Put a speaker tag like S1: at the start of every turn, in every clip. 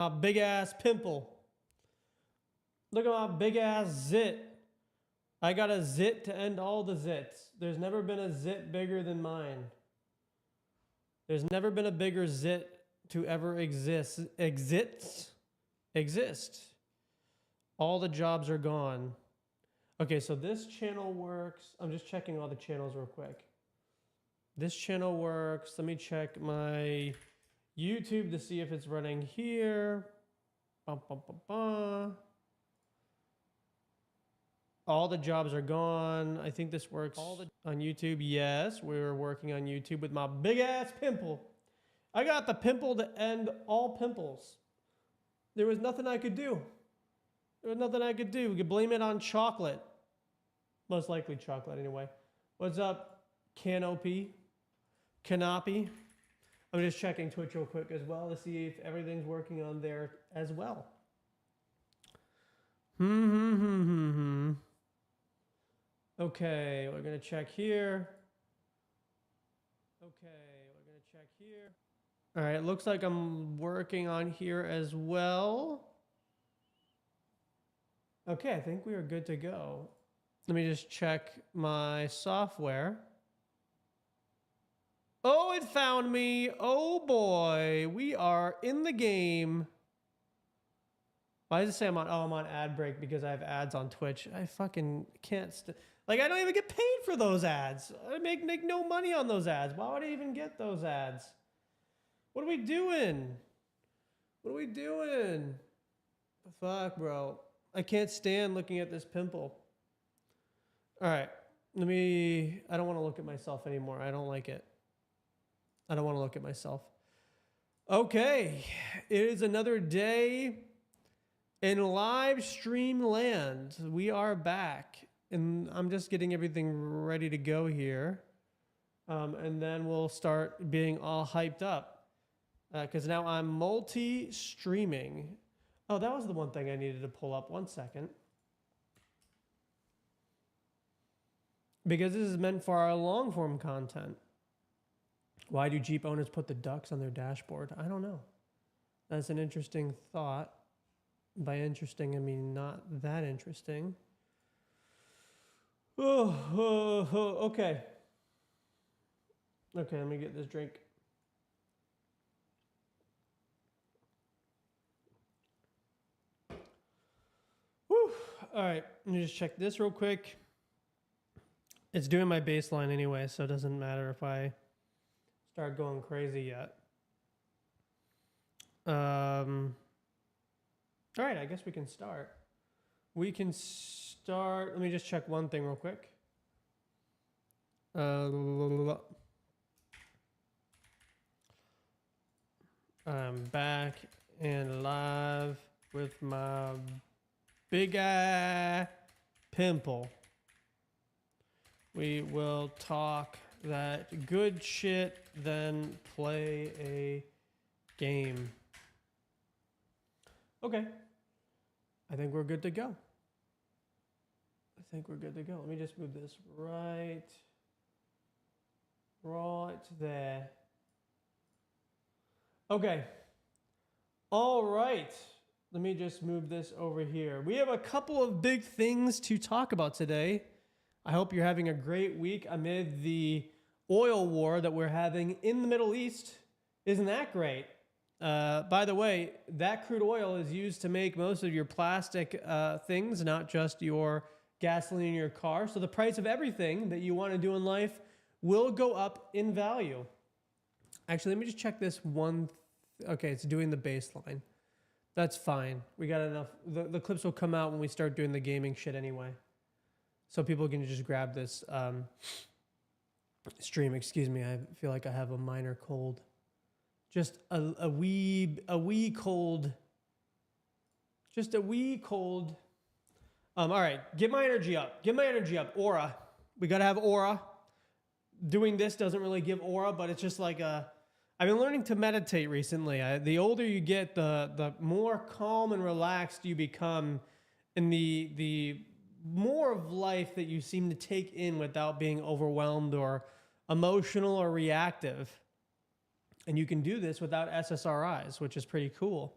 S1: My big ass pimple. Look at my big ass zit. I got a zit to end all the zits. There's never been a zit bigger than mine. There's never been a bigger zit to ever exist. Exist. All the jobs are gone. Okay, so this channel works. I'm just checking all the channels real quick. This channel works. Let me check my YouTube to see if it's running here. Bum, bum, bum, bum. All the jobs are gone. I think this works on YouTube. Yes, we're working on YouTube with my big ass pimple. I got the pimple to end all pimples. There was nothing I could do. There was nothing I could do. We could blame it on chocolate. Most likely chocolate anyway. What's up, Canopy? Canopy? I'm just checking Twitch real quick as well to see if everything's working on there as well. Okay, we're gonna check here. Okay, we're gonna check here. All right, looks like I'm working on here as well. Okay, I think we are good to go. Let me just check my software. Oh, it found me. Oh boy, we are in the game. Why does it say I'm on ad break because I have ads on Twitch? I fucking can't. Like, I don't even get paid for those ads. I make no money on those ads. Why would I even get those ads? What are we doing? What are we doing? Fuck, bro. I can't stand looking at this pimple. All right. I don't want to look at myself anymore. I don't like it. I don't want to look at myself. Okay. It is another day in live stream land. We are back. And I'm just getting everything ready to go here. And then we'll start being all hyped up. Because now I'm multi-streaming. Oh, that was the one thing I needed to pull up. 1 second. Because this is meant for our long-form content. Why do Jeep owners put the ducks on their dashboard? I don't know. That's an interesting thought. By interesting, I mean not that interesting. Okay. Okay, let me get this drink. Whew. All right, let me just check this real quick. It's doing my baseline anyway, so it doesn't matter if I start going crazy yet. All right, I guess we can start. We can start. Let me just check one thing real quick. I'm back and live with my big eye pimple. We will talk that good shit, then play a game. Okay. I think we're good to go. Let me just move this right there. Okay. All right. Let me just move this over here. We have a couple of big things to talk about today. I hope you're having a great week amid the oil war that we're having in the Middle East. Isn't that great? By the way, that crude oil is used to make most of your plastic things, not just your gasoline in your car. So the price of everything that you want to do in life will go up in value. Actually, let me just check this one. Okay, it's doing the baseline. That's fine. We got enough. The clips will come out when we start doing the gaming shit anyway. So people can just grab this stream. Excuse me, I feel like I have a minor cold. Just a wee cold. Just a wee cold. All right, get my energy up. Get my energy up. Aura. We got to have aura. Doing this doesn't really give aura, but it's just like a... I've been learning to meditate recently. The older you get, the more calm and relaxed you become, and the more of life that you seem to take in without being overwhelmed or emotional or reactive. And you can do this without SSRIs, which is pretty cool.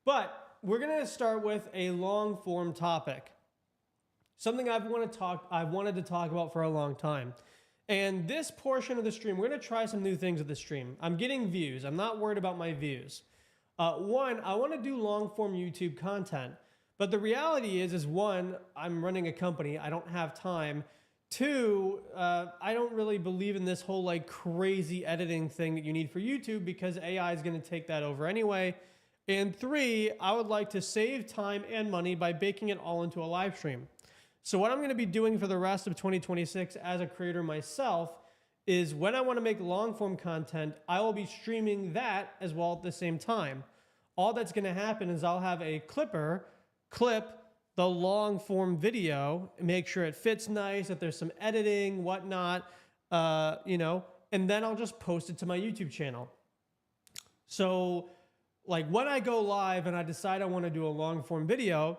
S1: But we're going to start with a long form topic. Something I've wanted to talk about for a long time. And this portion of the stream, we're going to try some new things with the stream. I'm getting views. I'm not worried about my views. One, I want to do long form YouTube content. But the reality is one, I'm running a company. I don't have time. Two, I don't really believe in this whole like crazy editing thing that you need for YouTube because AI is going to take that over anyway. And three, I would like to save time and money by baking it all into a live stream. So what I'm going to be doing for the rest of 2026 as a creator myself is when I want to make long form content, I will be streaming that as well at the same time. All that's going to happen is I'll have a clipper clip the long form video, make sure it fits nice, that there's some editing, whatnot, and then I'll just post it to my YouTube channel. So like when I go live and I decide I want to do a long form video,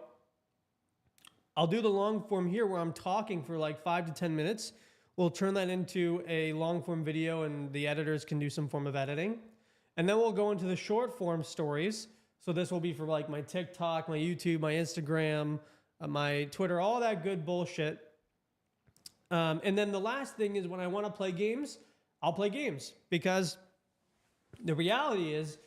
S1: I'll do the long form here where I'm talking for like 5 to 10 minutes. We'll turn that into a long form video and the editors can do some form of editing. And then we'll go into the short form stories. So this will be for like my TikTok, my YouTube, my Instagram, my Twitter, all that good bullshit. And then the last thing is when I want to play games, I'll play games because the reality is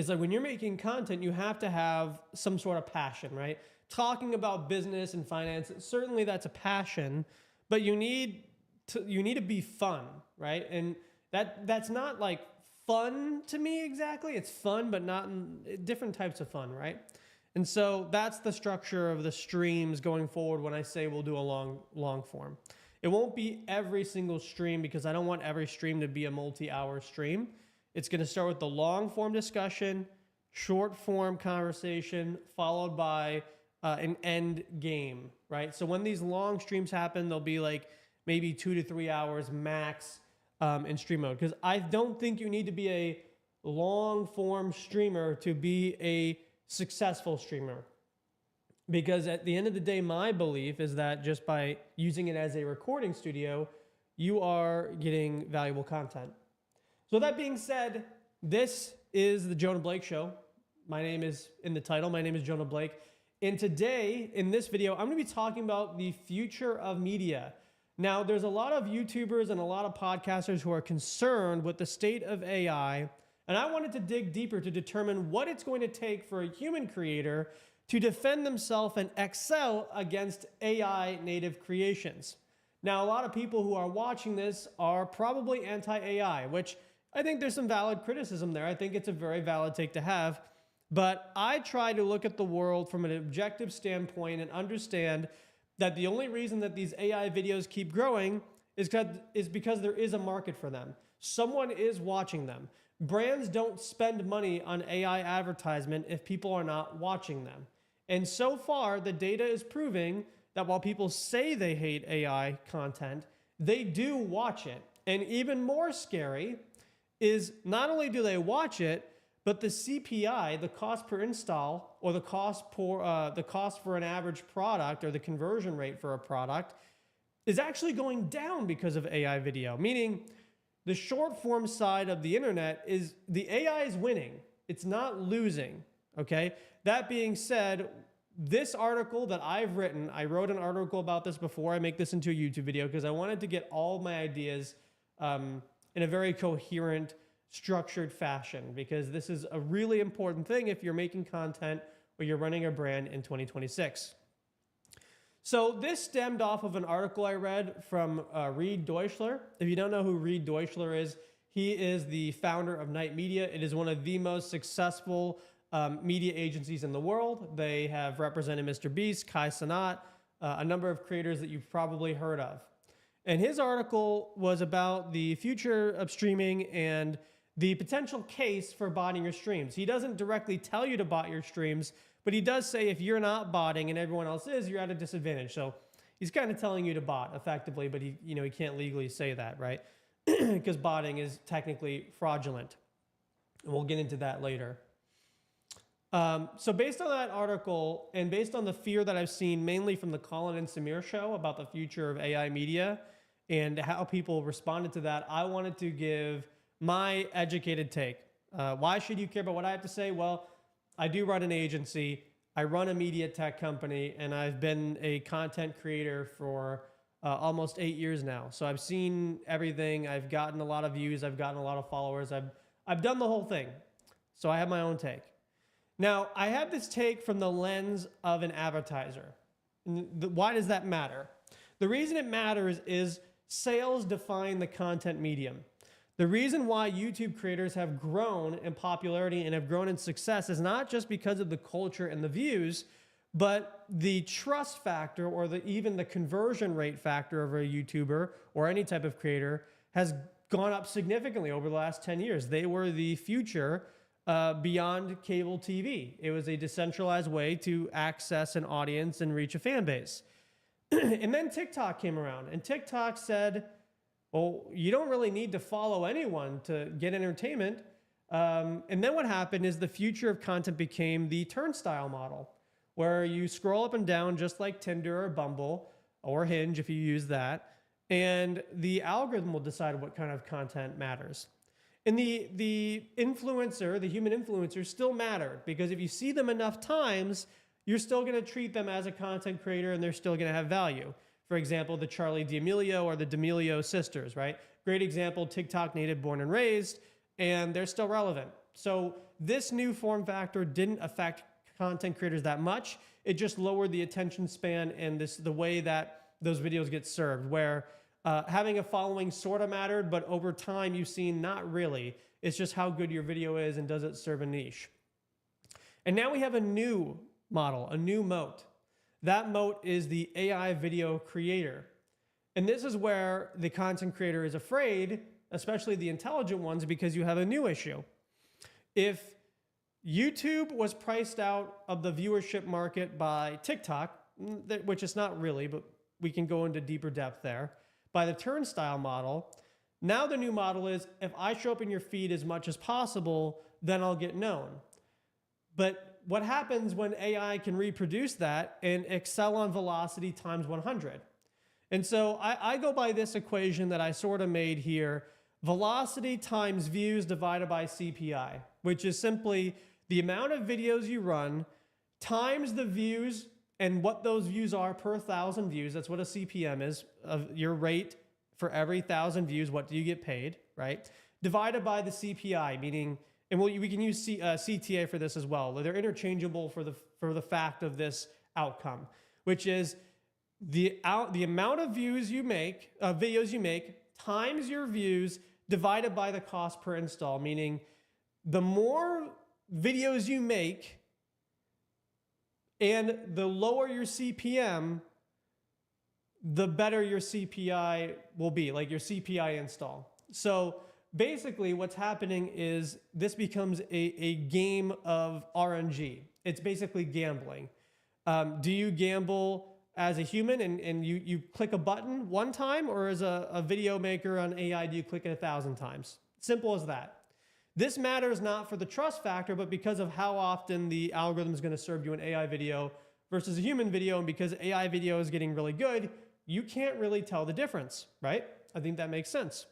S1: like when you're making content, you have to have some sort of passion, right? Talking about business and finance, certainly that's a passion, but you need to be fun, right? And that's not like fun to me exactly. It's fun, but not in different types of fun, right? And so that's the structure of the streams going forward when I say we'll do a long form. It won't be every single stream because I don't want every stream to be a multi-hour stream. It's going to start with the long form discussion, short form conversation, followed by an end game, right? So when these long streams happen, they'll be like maybe 2 to 3 hours max in stream mode. Because I don't think you need to be a long form streamer to be a successful streamer. Because at the end of the day, my belief is that just by using it as a recording studio, you are getting valuable content. So that being said, this is the Jonah Blake Show. My name is in the title. My name is Jonah Blake. And today, in this video, I'm going to be talking about the future of media. Now, there's a lot of YouTubers and a lot of podcasters who are concerned with the state of AI, and I wanted to dig deeper to determine what it's going to take for a human creator to defend themselves and excel against AI native creations. Now, a lot of people who are watching this are probably anti-AI, which I think there's some valid criticism there. I think it's a very valid take to have. But I try to look at the world from an objective standpoint and understand that the only reason that these AI videos keep growing is because there is a market for them. Someone is watching them. Brands don't spend money on AI advertisement if people are not watching them. And so far, the data is proving that while people say they hate AI content, they do watch it. And even more scary is not only do they watch it, but the CPI, the cost per install, or the cost for an average product, or the conversion rate for a product, is actually going down because of AI video. Meaning, the short form side of the internet is the AI is winning. It's not losing. Okay. That being said, this article that I've written, I wrote an article about this before I make this into a YouTube video because I wanted to get all my ideas in a very coherent, structured fashion, because this is a really important thing if you're making content or you're running a brand in 2026. So this stemmed off of an article I read from Reed Deutschler. If you don't know who Reed Deutschler is, he is the founder of Knight Media. It is one of the most successful media agencies in the world. They have represented Mr. Beast, Kai Cenat, a number of creators that you've probably heard of. And his article was about the future of streaming and the potential case for botting your streams. He doesn't directly tell you to bot your streams, but he does say if you're not botting and everyone else is, you're at a disadvantage. So he's kind of telling you to bot effectively, but he can't legally say that, right? Because botting is technically fraudulent. And we'll get into that later. So based on that article and based on the fear that I've seen mainly from the Colin and Samir show about the future of AI media and how people responded to that, I wanted to give my educated take. Why should you care about what I have to say? Well, I do run an agency. I run a media tech company, and I've been a content creator for almost 8 years now. So I've seen everything. I've gotten a lot of views. I've gotten a lot of followers. I've done the whole thing. So I have my own take. Now, I have this take from the lens of an advertiser. Why does that matter? The reason it matters is sales define the content medium. The reason why YouTube creators have grown in popularity and have grown in success is not just because of the culture and the views, but the trust factor or even the conversion rate factor of a YouTuber or any type of creator has gone up significantly over the last 10 years. They were the future beyond cable TV. It was a decentralized way to access an audience and reach a fan base. And then TikTok came around, and TikTok said, well, you don't really need to follow anyone to get entertainment. And then what happened is the future of content became the turnstile model, where you scroll up and down just like Tinder or Bumble or Hinge if you use that, and the algorithm will decide what kind of content matters. And the influencer, the human influencer, still mattered, because if you see them enough times, you're still going to treat them as a content creator and they're still going to have value. For example, the Charli D'Amelio or the D'Amelio sisters, right? Great example, TikTok native, born and raised, and they're still relevant. So this new form factor didn't affect content creators that much. It just lowered the attention span and the way that those videos get served, where having a following sort of mattered, but over time you've seen not really. It's just how good your video is and does it serve a niche. And now we have a new model, a new moat. That moat is the AI video creator. And this is where the content creator is afraid, especially the intelligent ones, because you have a new issue. If YouTube was priced out of the viewership market by TikTok, which is not really, but we can go into deeper depth there, by the turnstile model, now the new model is, if I show up in your feed as much as possible, then I'll get known. But what happens when AI can reproduce that and excel on velocity times 100? And so I go by this equation that I sort of made here, velocity times views divided by CPI, which is simply the amount of videos you run times the views and what those views are per 1,000 views. That's what a CPM is, of your rate for every 1,000 views. What do you get paid, right? Divided by the CPI, meaning, and we can use CTA for this as well. They're interchangeable for the fact of this outcome, which is the amount of views you make, videos you make, times your views divided by the cost per install, meaning the more videos you make and the lower your CPM, the better your CPI will be, like your CPI install. So basically what's happening is this becomes a game of RNG. It's basically gambling. Do you gamble as a human and you click a button one time, or as a video maker on AI, do you click it 1,000 times? Simple as that. This matters not for the trust factor, but because of how often the algorithm is going to serve you an AI video versus a human video. And because AI video is getting really good, you can't really tell the difference, right? I think that makes sense.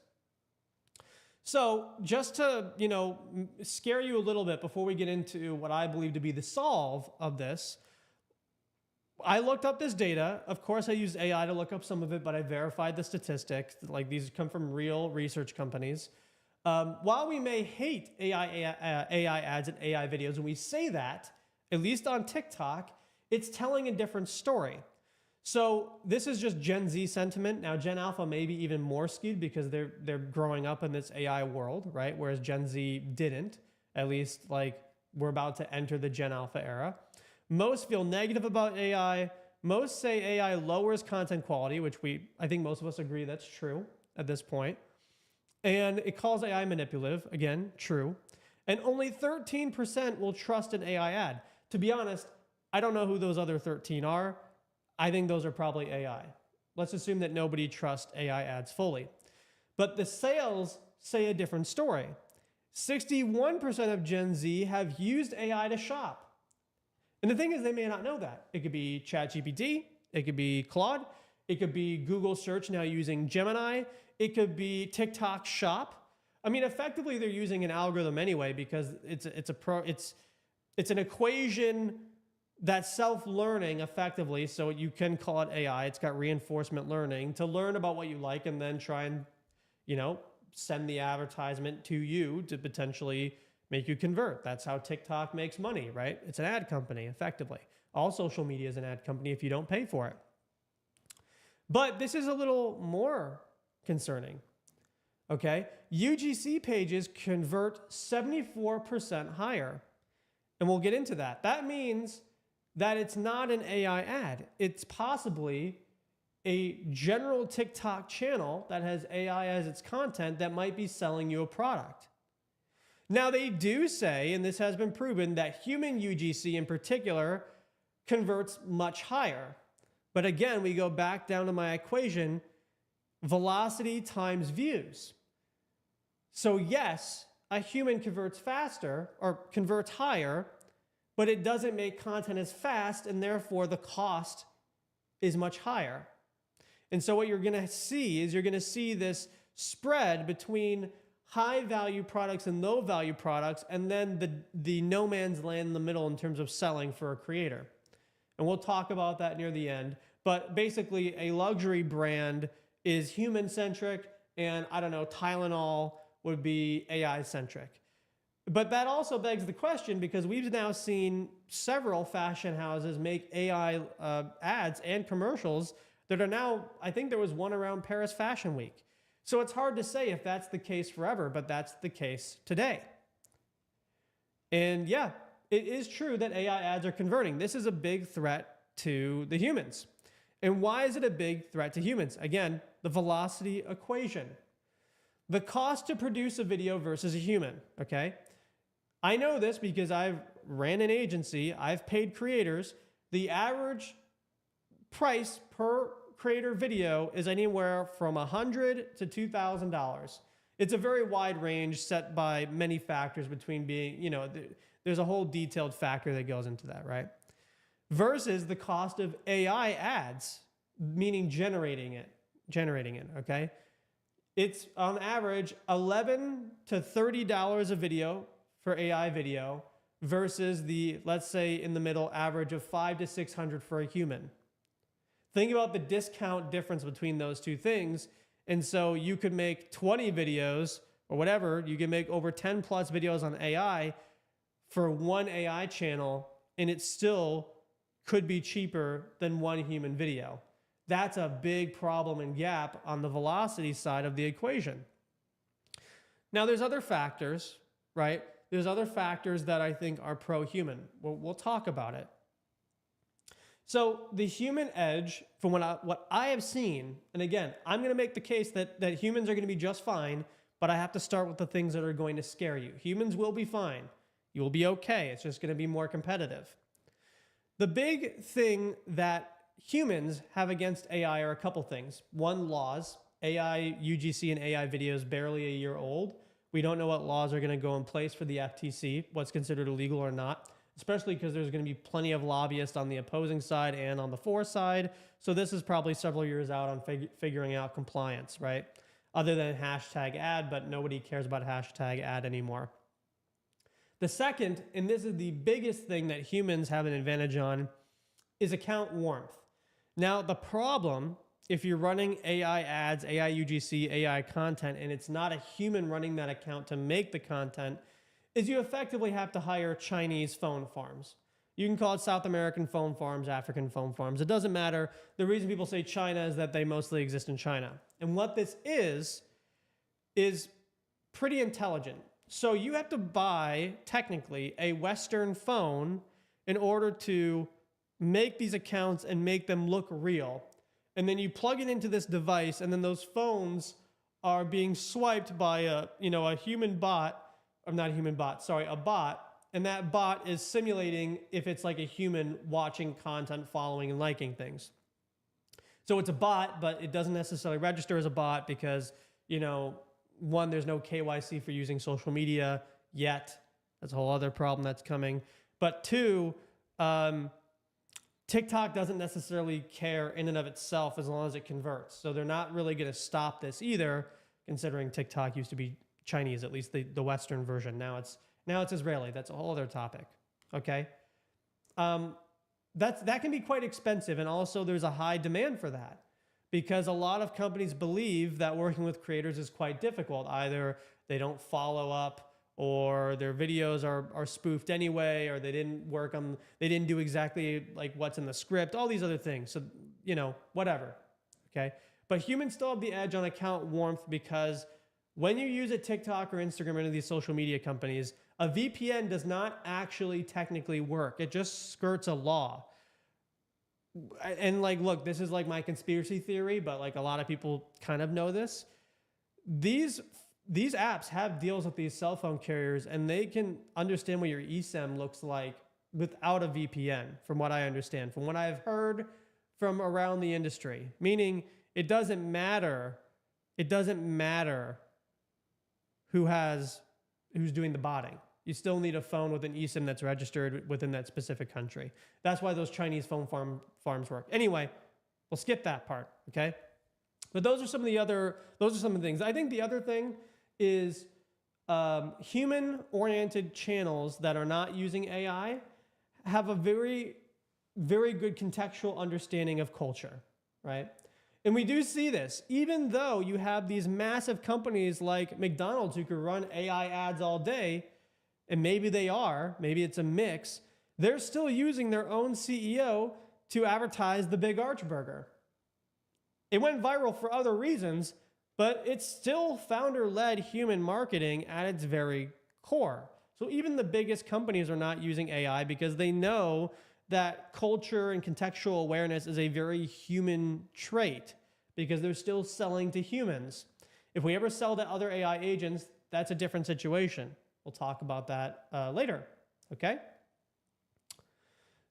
S1: So just to, scare you a little bit before we get into what I believe to be the solve of this, I looked up this data. Of course, I used AI to look up some of it, but I verified the statistics. Like, these come from real research companies. While we may hate AI ads and AI videos, and we say that, at least on TikTok, it's telling a different story. So this is just Gen Z sentiment. Now, Gen Alpha may be even more skewed because they're growing up in this AI world, right? Whereas Gen Z didn't. At least, like, we're about to enter the Gen Alpha era. Most feel negative about AI. Most say AI lowers content quality, which I think most of us agree that's true at this point. And it calls AI manipulative. Again, true. And only 13% will trust an AI ad. To be honest, I don't know who those other 13 are. I think those are probably AI. Let's assume that nobody trusts AI ads fully. But the sales say a different story. 61% of Gen Z have used AI to shop. And the thing is, they may not know that. It could be ChatGPT. It could be Claude. It could be Google search now using Gemini. It could be TikTok Shop. I mean, effectively, they're using an algorithm anyway, because it's It's an equation that's self-learning effectively. So you can call it AI. It's got reinforcement learning to learn about what you like and then try and, send the advertisement to you to potentially make you convert. That's how TikTok makes money, right? It's an ad company effectively. All social media is an ad company if you don't pay for it. But this is a little more concerning. Okay, UGC pages convert 74% higher. And we'll get into that. That means that it's not an AI ad. It's possibly a general TikTok channel that has AI as its content that might be selling you a product. Now, they do say, and this has been proven, that human UGC in particular converts much higher. But again, we go back down to my equation, velocity times views. So yes, a human converts faster or converts higher, but it doesn't make content as fast, and therefore the cost is much higher. And so what you're going to see is you're going to see this spread between high value products and low value products, and then the no man's land in the middle in terms of selling for a creator. And we'll talk about that near the end. But basically, a luxury brand is human-centric, and I don't know, Tylenol would be AI-centric. But that also begs the question, because we've now seen several fashion houses make AI ads and commercials that are now, I think there was one around Paris Fashion Week. So it's hard to say if that's the case forever, but that's the case today. And yeah, it is true that AI ads are converting. This is a big threat to the humans. And why is it a big threat to humans? Again, the velocity equation. The cost to produce a video versus a human, okay? I know this because I've ran an agency, I've paid creators. The average price per creator video is anywhere from $100 to $2,000. It's a very wide range set by many factors between being, there's a whole detailed factor that goes into that, right? Versus the cost of AI ads, meaning generating it, okay? It's on average $11 to $30 a video for AI video versus the, let's say in the middle, average of $500 to $600 for a human. Think about the discount difference between those two things. And so you could make 20 videos or whatever, you can make over 10 plus videos on AI for one AI channel, and it still could be cheaper than one human video. That's a big problem and gap on the velocity side of the equation. Now, there's other factors, right? There's other factors that I think are pro-human. We'll talk about it. So the human edge, from what I have seen, and again, I'm going to make the case that humans are going to be just fine, but I have to start with the things that are going to scare you. Humans will be fine. You will be okay. It's just going to be more competitive. The big thing that humans have against AI are a couple things. One, laws. AI, UGC, and AI videos barely a year old. We don't know what laws are going to go in place for the FTC, what's considered illegal or not, especially because there's going to be plenty of lobbyists on the opposing side and on the for side. So this is probably several years out on figuring out compliance, right? Other than hashtag ad, but nobody cares about hashtag ad anymore. The second, and this is the biggest thing that humans have an advantage on, is account warmth. Now, the problem, if you're running AI ads, AI UGC, AI content, and it's not a human running that account to make the content, is you effectively have to hire Chinese phone farms. You can call it South American phone farms, African phone farms. It doesn't matter. The reason people say China is that they mostly exist in China. And what this is pretty intelligent. So you have to buy, technically, a Western phone in order to make these accounts and make them look real. And then you plug it into this device, and then those phones are being swiped by a human bot, or not a human bot, sorry, a bot. And that bot is simulating if it's like a human watching content, following and liking things. So it's a bot, but it doesn't necessarily register as a bot because, one, there's no KYC for using social media yet. That's a whole other problem that's coming. But two, TikTok doesn't necessarily care in and of itself as long as it converts. So they're not really going to stop this either, considering TikTok used to be Chinese, at least the Western version. Now it's Israeli. That's a whole other topic. Okay. That can be quite expensive. And also there's a high demand for that because a lot of companies believe that working with creators is quite difficult. Either they don't follow up or their videos are spoofed anyway, or they didn't do exactly like what's in the script, all these other things. So, whatever. Okay. But humans still have the edge on account warmth because when you use a TikTok or Instagram or any of these social media companies, a VPN does not actually technically work. It just skirts a law. And like, look, this is like my conspiracy theory, but like a lot of people kind of know this. These apps have deals with these cell phone carriers and they can understand what your eSIM looks like without a VPN, from what I understand, from what I've heard from around the industry, meaning it doesn't matter who's doing the botting. You still need a phone with an eSIM that's registered within that specific country. That's why those Chinese phone farms work. Anyway, we'll skip that part, okay? But those are some of the things. I think the other thing is human-oriented channels that are not using AI have a very, very good contextual understanding of culture, right? And we do see this, even though you have these massive companies like McDonald's who could run AI ads all day, and maybe maybe it's a mix, they're still using their own CEO to advertise the Big Arch Burger. It went viral for other reasons, but it's still founder-led human marketing at its very core. So even the biggest companies are not using AI because they know that culture and contextual awareness is a very human trait because they're still selling to humans. If we ever sell to other AI agents, that's a different situation. We'll talk about that later, okay?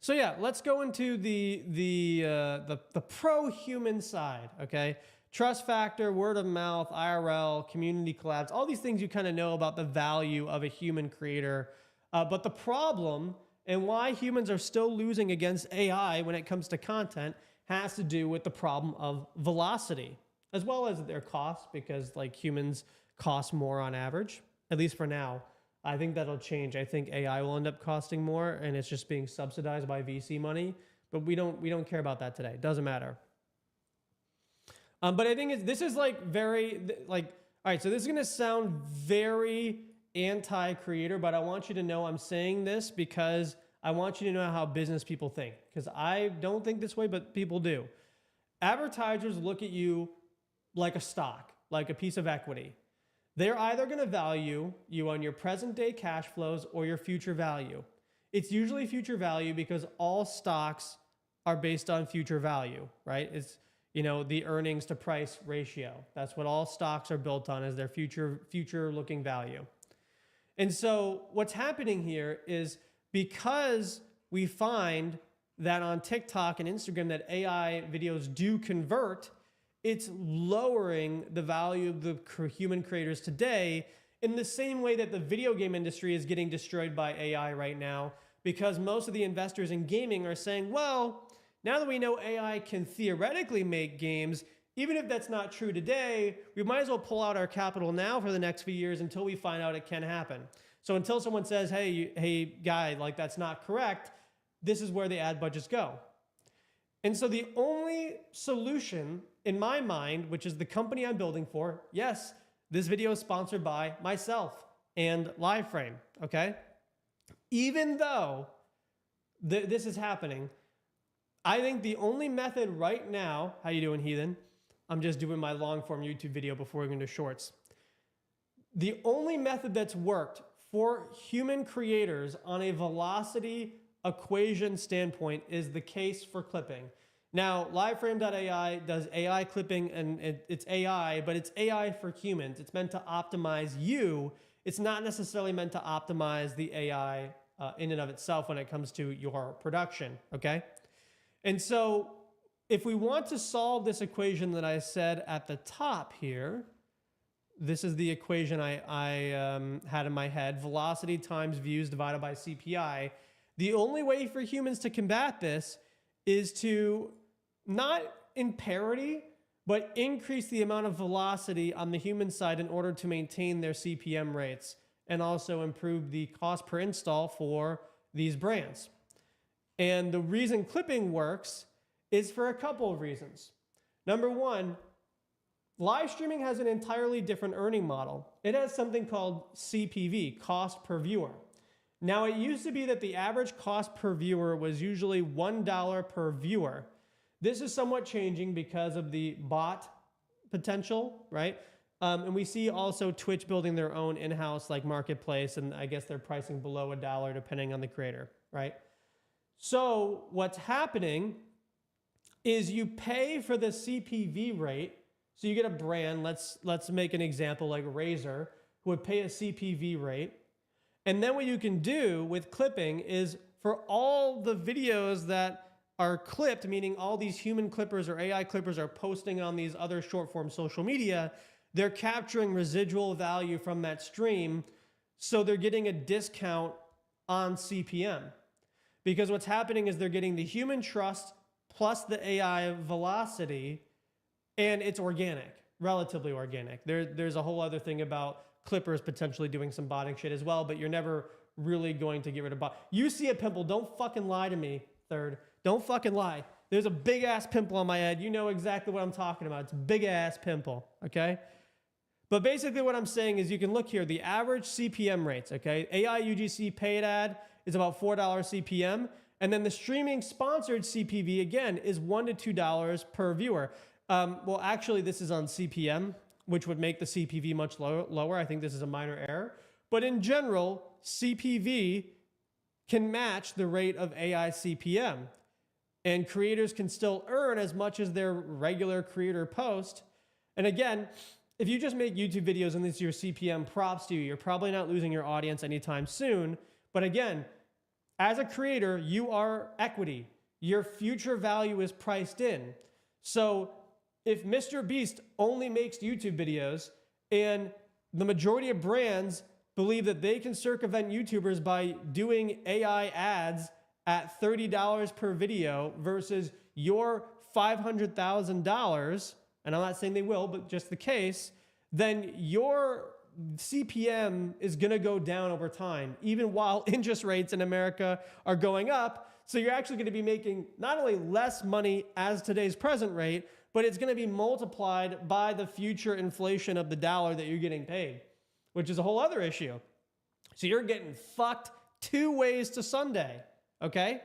S1: So yeah, let's go into the pro-human side, okay? Trust factor, word of mouth, IRL, community collabs, all these things you kind of know about the value of a human creator. But the problem and why humans are still losing against AI when it comes to content has to do with the problem of velocity, as well as their cost, because like humans cost more on average, at least for now. I think that'll change. I think AI will end up costing more and it's just being subsidized by VC money, but we don't care about that today. It doesn't matter. But I think this is like very, like, all right, so this is gonna sound very anti-creator, but I want you to know I'm saying this because I want you to know how business people think, because I don't think this way, but people do. Advertisers look at you like a stock, like a piece of equity. They're either going to value you on your present day cash flows or your future value. It's usually future value because all stocks are based on future value, right? It's, the earnings to price ratio. That's what all stocks are built on, is their future looking value. And so what's happening here is, because we find that on TikTok and Instagram that AI videos do convert, it's lowering the value of the human creators today in the same way that the video game industry is getting destroyed by AI right now, because most of the investors in gaming are saying, well, now that we know AI can theoretically make games, even if that's not true today, we might as well pull out our capital now for the next few years until we find out it can happen. So until someone says, hey guy, like that's not correct, this is where the ad budgets go. And so the only solution in my mind, which is the company I'm building for, yes, this video is sponsored by myself and Liveframe, okay? Even though this is happening, I think the only method right now, how you doing, Heathen? I'm just doing my long form YouTube video before we go into shorts. The only method that's worked for human creators on a velocity equation standpoint is the case for clipping. Now, Liveframe.ai does AI clipping, and it's AI, but it's AI for humans. It's meant to optimize you. It's not necessarily meant to optimize the AI in and of itself when it comes to your production, okay? And so if we want to solve this equation that I said at the top here, this is the equation I had in my head, velocity times views divided by CPI. The only way for humans to combat this is to not in parity, but increase the amount of velocity on the human side in order to maintain their CPM rates and also improve the cost per install for these brands. And the reason clipping works is for a couple of reasons. Number one, live streaming has an entirely different earning model. It has something called CPV, cost per viewer. Now, it used to be that the average cost per viewer was usually $1 per viewer. This is somewhat changing because of the bot potential, right? And we see also Twitch building their own in-house like marketplace, and I guess they're pricing below $1 depending on the creator, right? So what's happening is you pay for the CPV rate. So you get a brand, let's make an example like Razer, who would pay a CPV rate. And then what you can do with clipping is for all the videos that are clipped, meaning all these human clippers or AI clippers are posting on these other short form social media, they're capturing residual value from that stream. So they're getting a discount on CPM. Because what's happening is they're getting the human trust plus the AI velocity, and it's organic, relatively organic. There's a whole other thing about clippers potentially doing some botting shit as well, but you're never really going to get rid of bot. You see a pimple, don't fucking lie to me, Third. Don't fucking lie. There's a big ass pimple on my head. You know exactly what I'm talking about. It's a big ass pimple, okay? But basically what I'm saying is you can look here, the average CPM rates, okay? AI UGC paid ad is about $4 CPM. And then the streaming sponsored CPV, again, is $1 to $2 per viewer. Well, actually, this is on CPM, which would make the CPV much lower. I think this is a minor error. But in general, CPV can match the rate of AI CPM. And creators can still earn as much as their regular creator post. And again, if you just make YouTube videos and this is your CPM, props to you. You're probably not losing your audience anytime soon. But again, as a creator, you are equity. Your future value is priced in. So if Mr. Beast only makes YouTube videos and the majority of brands believe that they can circumvent YouTubers by doing AI ads at $30 per video versus your $500,000, and I'm not saying they will, but just the case, then your CPM is going to go down over time, even while interest rates in America are going up. So you're actually going to be making not only less money as today's present rate, but it's going to be multiplied by the future inflation of the dollar that you're getting paid, which is a whole other issue. So you're getting fucked two ways to Sunday, okay?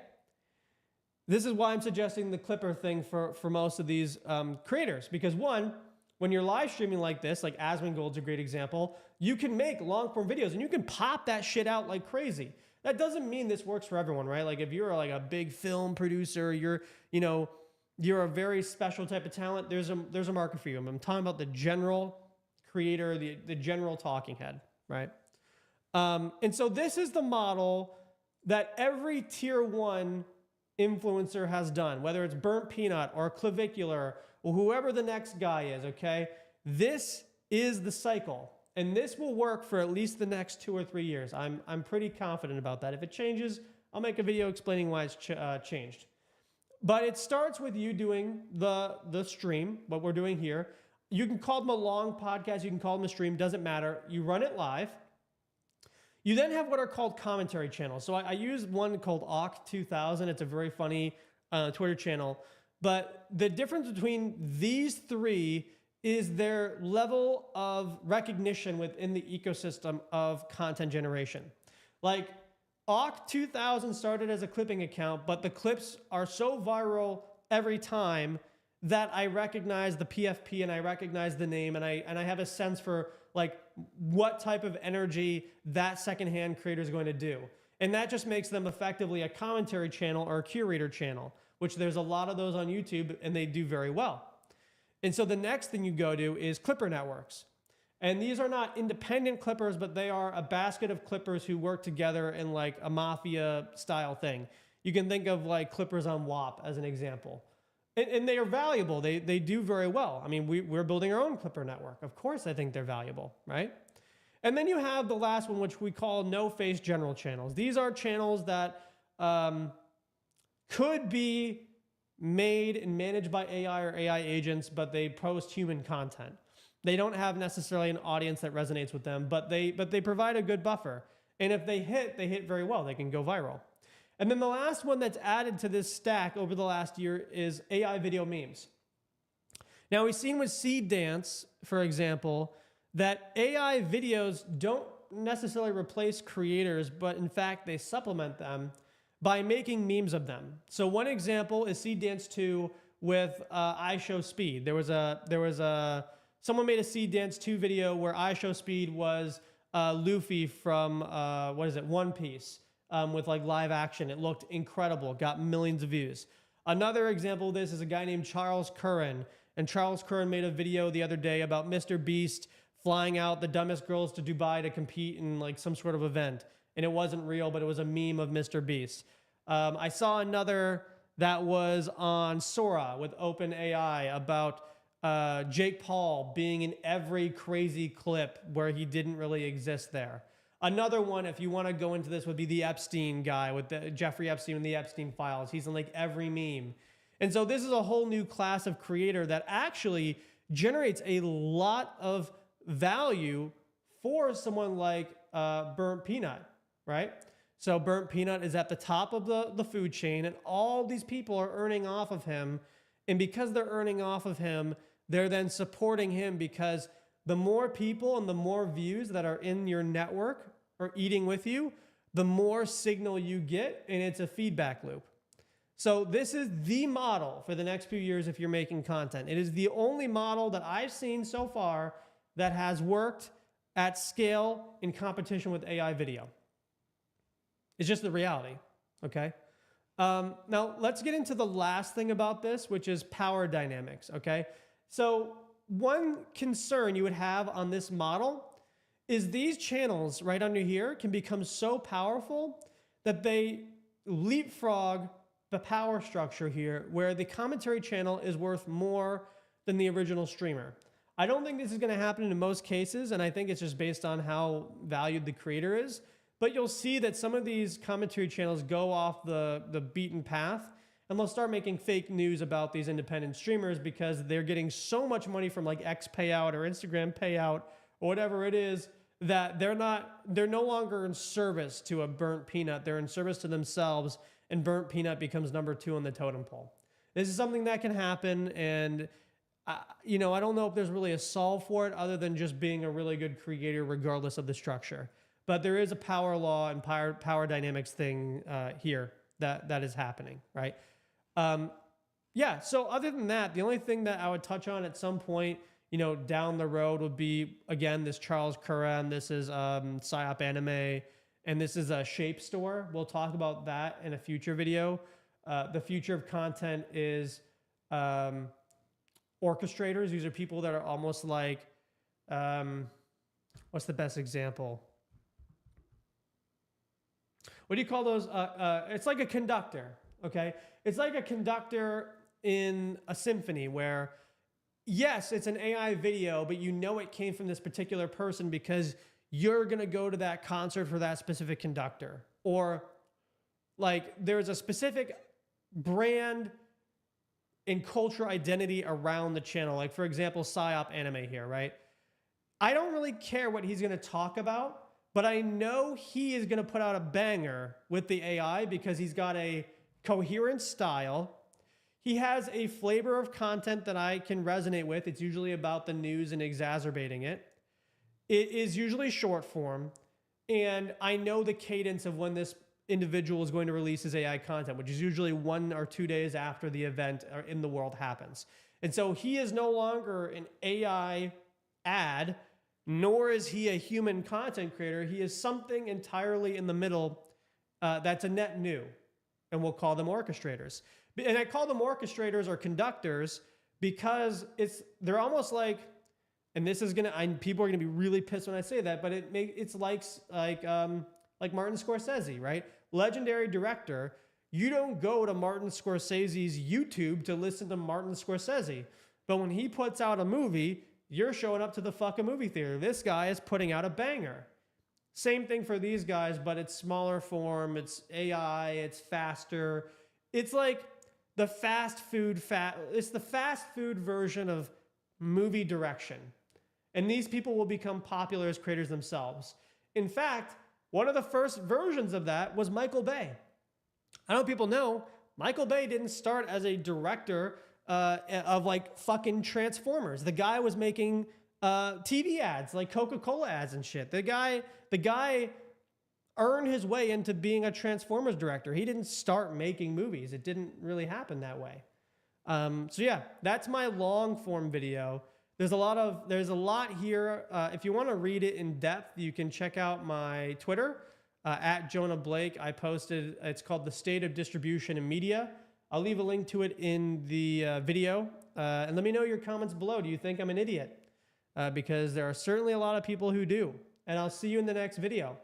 S1: This is why I'm suggesting the Clipper thing for most of these creators, because one, when you're live streaming like this, like Asmongold's a great example, you can make long form videos and you can pop that shit out like crazy. That doesn't mean this works for everyone, right? Like if you're like a big film producer, you're a very special type of talent, there's a market for you. I'm talking about the general creator, the general talking head, right? And so this is the model that every tier 1 influencer has done, whether it's Burnt Peanut or Clavicular or whoever the next guy is, okay? This is the cycle, and this will work for at least the next 2 or 3 years. I'm pretty confident about that. If it changes, I'll make a video explaining why it's changed. But it starts with you doing the stream, what we're doing here. You can call them a long podcast, you can call them a stream, doesn't matter. You run it live. You then have what are called commentary channels. So I use one called Awk2000. It's a very funny Twitter channel. But the difference between these three is their level of recognition within the ecosystem of content generation. Like Awk2000 started as a clipping account, but the clips are so viral every time that I recognize the PFP and I recognize the name and I have a sense for like what type of energy that secondhand creator is going to do. And that just makes them effectively a commentary channel or a curator channel, which there's a lot of those on YouTube and they do very well. And so the next thing you go to is Clipper networks. And these are not independent clippers, but they are a basket of clippers who work together in like a mafia style thing. You can think of like clippers on WAP as an example. And they are valuable. They do very well. I mean, we're building our own Clipper network. Of course, I think they're valuable, right? And then you have the last one, which we call no-face general channels. These are channels that could be made and managed by AI or AI agents, but they post human content. They don't have necessarily an audience that resonates with them, but they provide a good buffer. And if they hit very well. They can go viral. And then the last one that's added to this stack over the last year is AI video memes. Now, we've seen with Seed Dance, for example, that AI videos don't necessarily replace creators, but in fact, they supplement them by making memes of them. So one example is Seed Dance 2 with IShowSpeed. Someone made a Seed Dance 2 video where IShowSpeed was Luffy from, One Piece, with like live action. It looked incredible, got millions of views. Another example of this is a guy named Charles Curran. And Charles Curran made a video the other day about Mr. Beast flying out the dumbest girls to Dubai to compete in like some sort of event. And it wasn't real, but it was a meme of Mr. Beast. I saw another that was on Sora with OpenAI about Jake Paul being in every crazy clip where he didn't really exist there. Another one, if you want to go into this, would be the Epstein guy with the Jeffrey Epstein and the Epstein files. He's in like every meme. And so this is a whole new class of creator that actually generates a lot of value for someone like Burnt Peanut, right? So Burnt Peanut is at the top of the food chain, and all these people are earning off of him. And because they're earning off of him, they're then supporting him, because the more people and the more views that are in your network or eating with you, the more signal you get, and it's a feedback loop. So this is the model for the next few years if you're making content. It is the only model that I've seen so far that has worked at scale in competition with AI video. It's just the reality, okay? Now, let's get into the last thing about this, which is power dynamics, okay? So one concern you would have on this model is these channels right under here can become so powerful that they leapfrog the power structure here, where the commentary channel is worth more than the original streamer. I don't think this is going to happen in most cases, and I think it's just based on how valued the creator is. But you'll see that some of these commentary channels go off the beaten path, and they'll start making fake news about these independent streamers because they're getting so much money from like X payout or Instagram payout or whatever it is, that they're no longer in service to a Burnt Peanut. They're in service to themselves, and Burnt Peanut becomes number 2 on the totem pole. This is something that can happen, and I don't know if there's really a solve for it other than just being a really good creator regardless of the structure. But there is a power law and power dynamics thing here that is happening, right? Yeah, so other than that, the only thing that I would touch on at some point, down the road would be, again, this Charles Curran, this is Psyop Anime, and this is a Shape Store. We'll talk about that in a future video. The future of content is orchestrators. These are people that are almost like, what's the best example? What do you call those? It's like a conductor, okay? It's like a conductor in a symphony where, yes, it's an AI video, but it came from this particular person because you're going to go to that concert for that specific conductor. Or like there's a specific brand and culture identity around the channel. Like, for example, Psyop Anime here, right? I don't really care what he's going to talk about, but I know he is going to put out a banger with the AI because he's got a coherent style. He has a flavor of content that I can resonate with. It's usually about the news and exacerbating it. It is usually short form. And I know the cadence of when this individual is going to release his AI content, which is usually 1 or 2 days after the event in the world happens. And so he is no longer an AI ad, nor is he a human content creator. He is something entirely in the middle that's a net new, and we'll call them orchestrators. And I call them orchestrators or conductors because they're almost like, and this is people are gonna be really pissed when I say that, but it's like Martin Scorsese, right? Legendary director. You don't go to Martin Scorsese's YouTube to listen to Martin Scorsese, but when he puts out a movie, you're showing up to the fucking movie theater. This guy is putting out a banger. Same thing for these guys, but it's smaller form. It's AI. It's faster. It's like the it's the fast food version of movie direction. And these people will become popular as creators themselves. In fact, one of the first versions of that was Michael Bay. I know people know Michael Bay didn't start as a director of like fucking Transformers. The guy was making TV ads, like Coca-Cola ads and shit. The guy earned his way into being a Transformers director. He didn't start making movies. It didn't really happen that way. So yeah, that's my long form video. There's a lot here. If you want to read it in depth, you can check out my Twitter at Jonah Blake. I posted, it's called The State of Distribution and Media. I'll leave a link to it in the video. And let me know your comments below. Do you think I'm an idiot? Because there are certainly a lot of people who do. And I'll see you in the next video.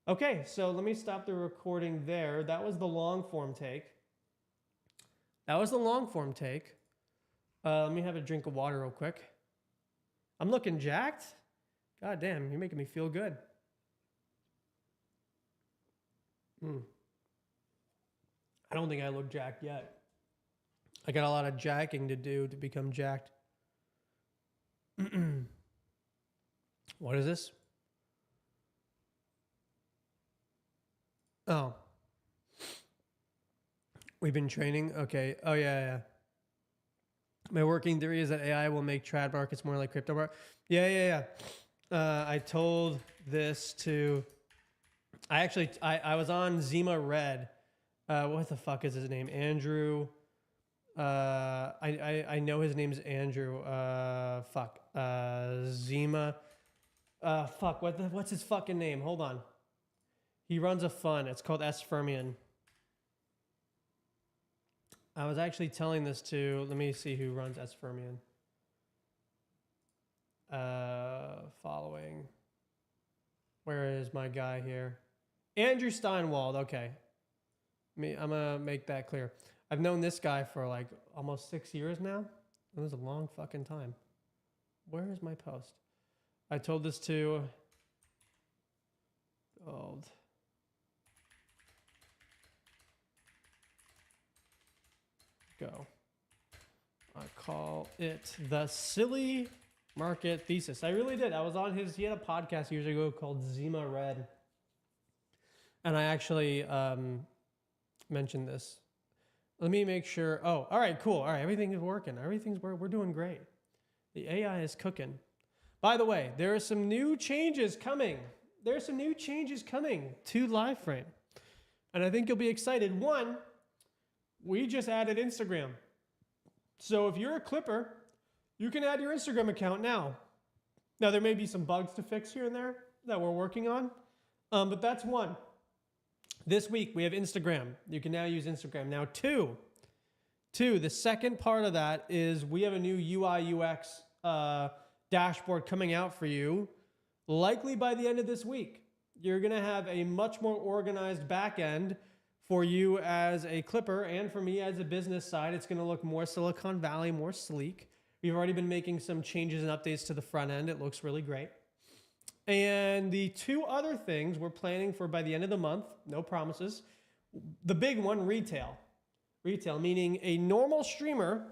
S1: Okay, so let me stop the recording there. That was the long form take. Let me have a drink of water real quick. I'm looking jacked. God damn, you're making me feel good. I don't think I look jacked yet. I got a lot of jacking to do to become jacked. What is this? Oh. We've been training? Okay. Oh, yeah. My working theory is that AI will make trad markets more like crypto markets. Yeah. I told this to... I was on Zima Red. What the fuck is his name? Andrew. I know his name's Andrew. Zima. What's his fucking name? Hold on. He runs a fund. It's called S Fermion. I was actually telling this to, let me see who runs S Fermion. Following. Where is my guy here? Andrew Steinwald. Okay. I'm going to make that clear. I've known this guy for like almost 6 years now. It was a long fucking time. Where is my post? I told this to Gold. Go. I call it the silly market thesis. I really did. I was on he had a podcast years ago called Zima Red. And I actually mentioned this. Let me make sure. Oh, all right, cool. All right, everything is working. We're doing great. The AI is cooking. By the way, there are some new changes coming. To LiveFrame. And I think you'll be excited. One, we just added Instagram. So if you're a clipper, you can add your Instagram account now. Now, there may be some bugs to fix here and there that we're working on, but that's one. This week, we have Instagram. You can now use Instagram. Now, two, the second part of that is we have a new UI UX dashboard coming out for you, likely by the end of this week. You're going to have a much more organized back end for you as a clipper, and for me as a business side. It's going to look more Silicon Valley, more sleek. We've already been making some changes and updates to the front end. It looks really great. And the two other things we're planning for by the end of the month, no promises. The big one, retail. Retail, meaning a normal streamer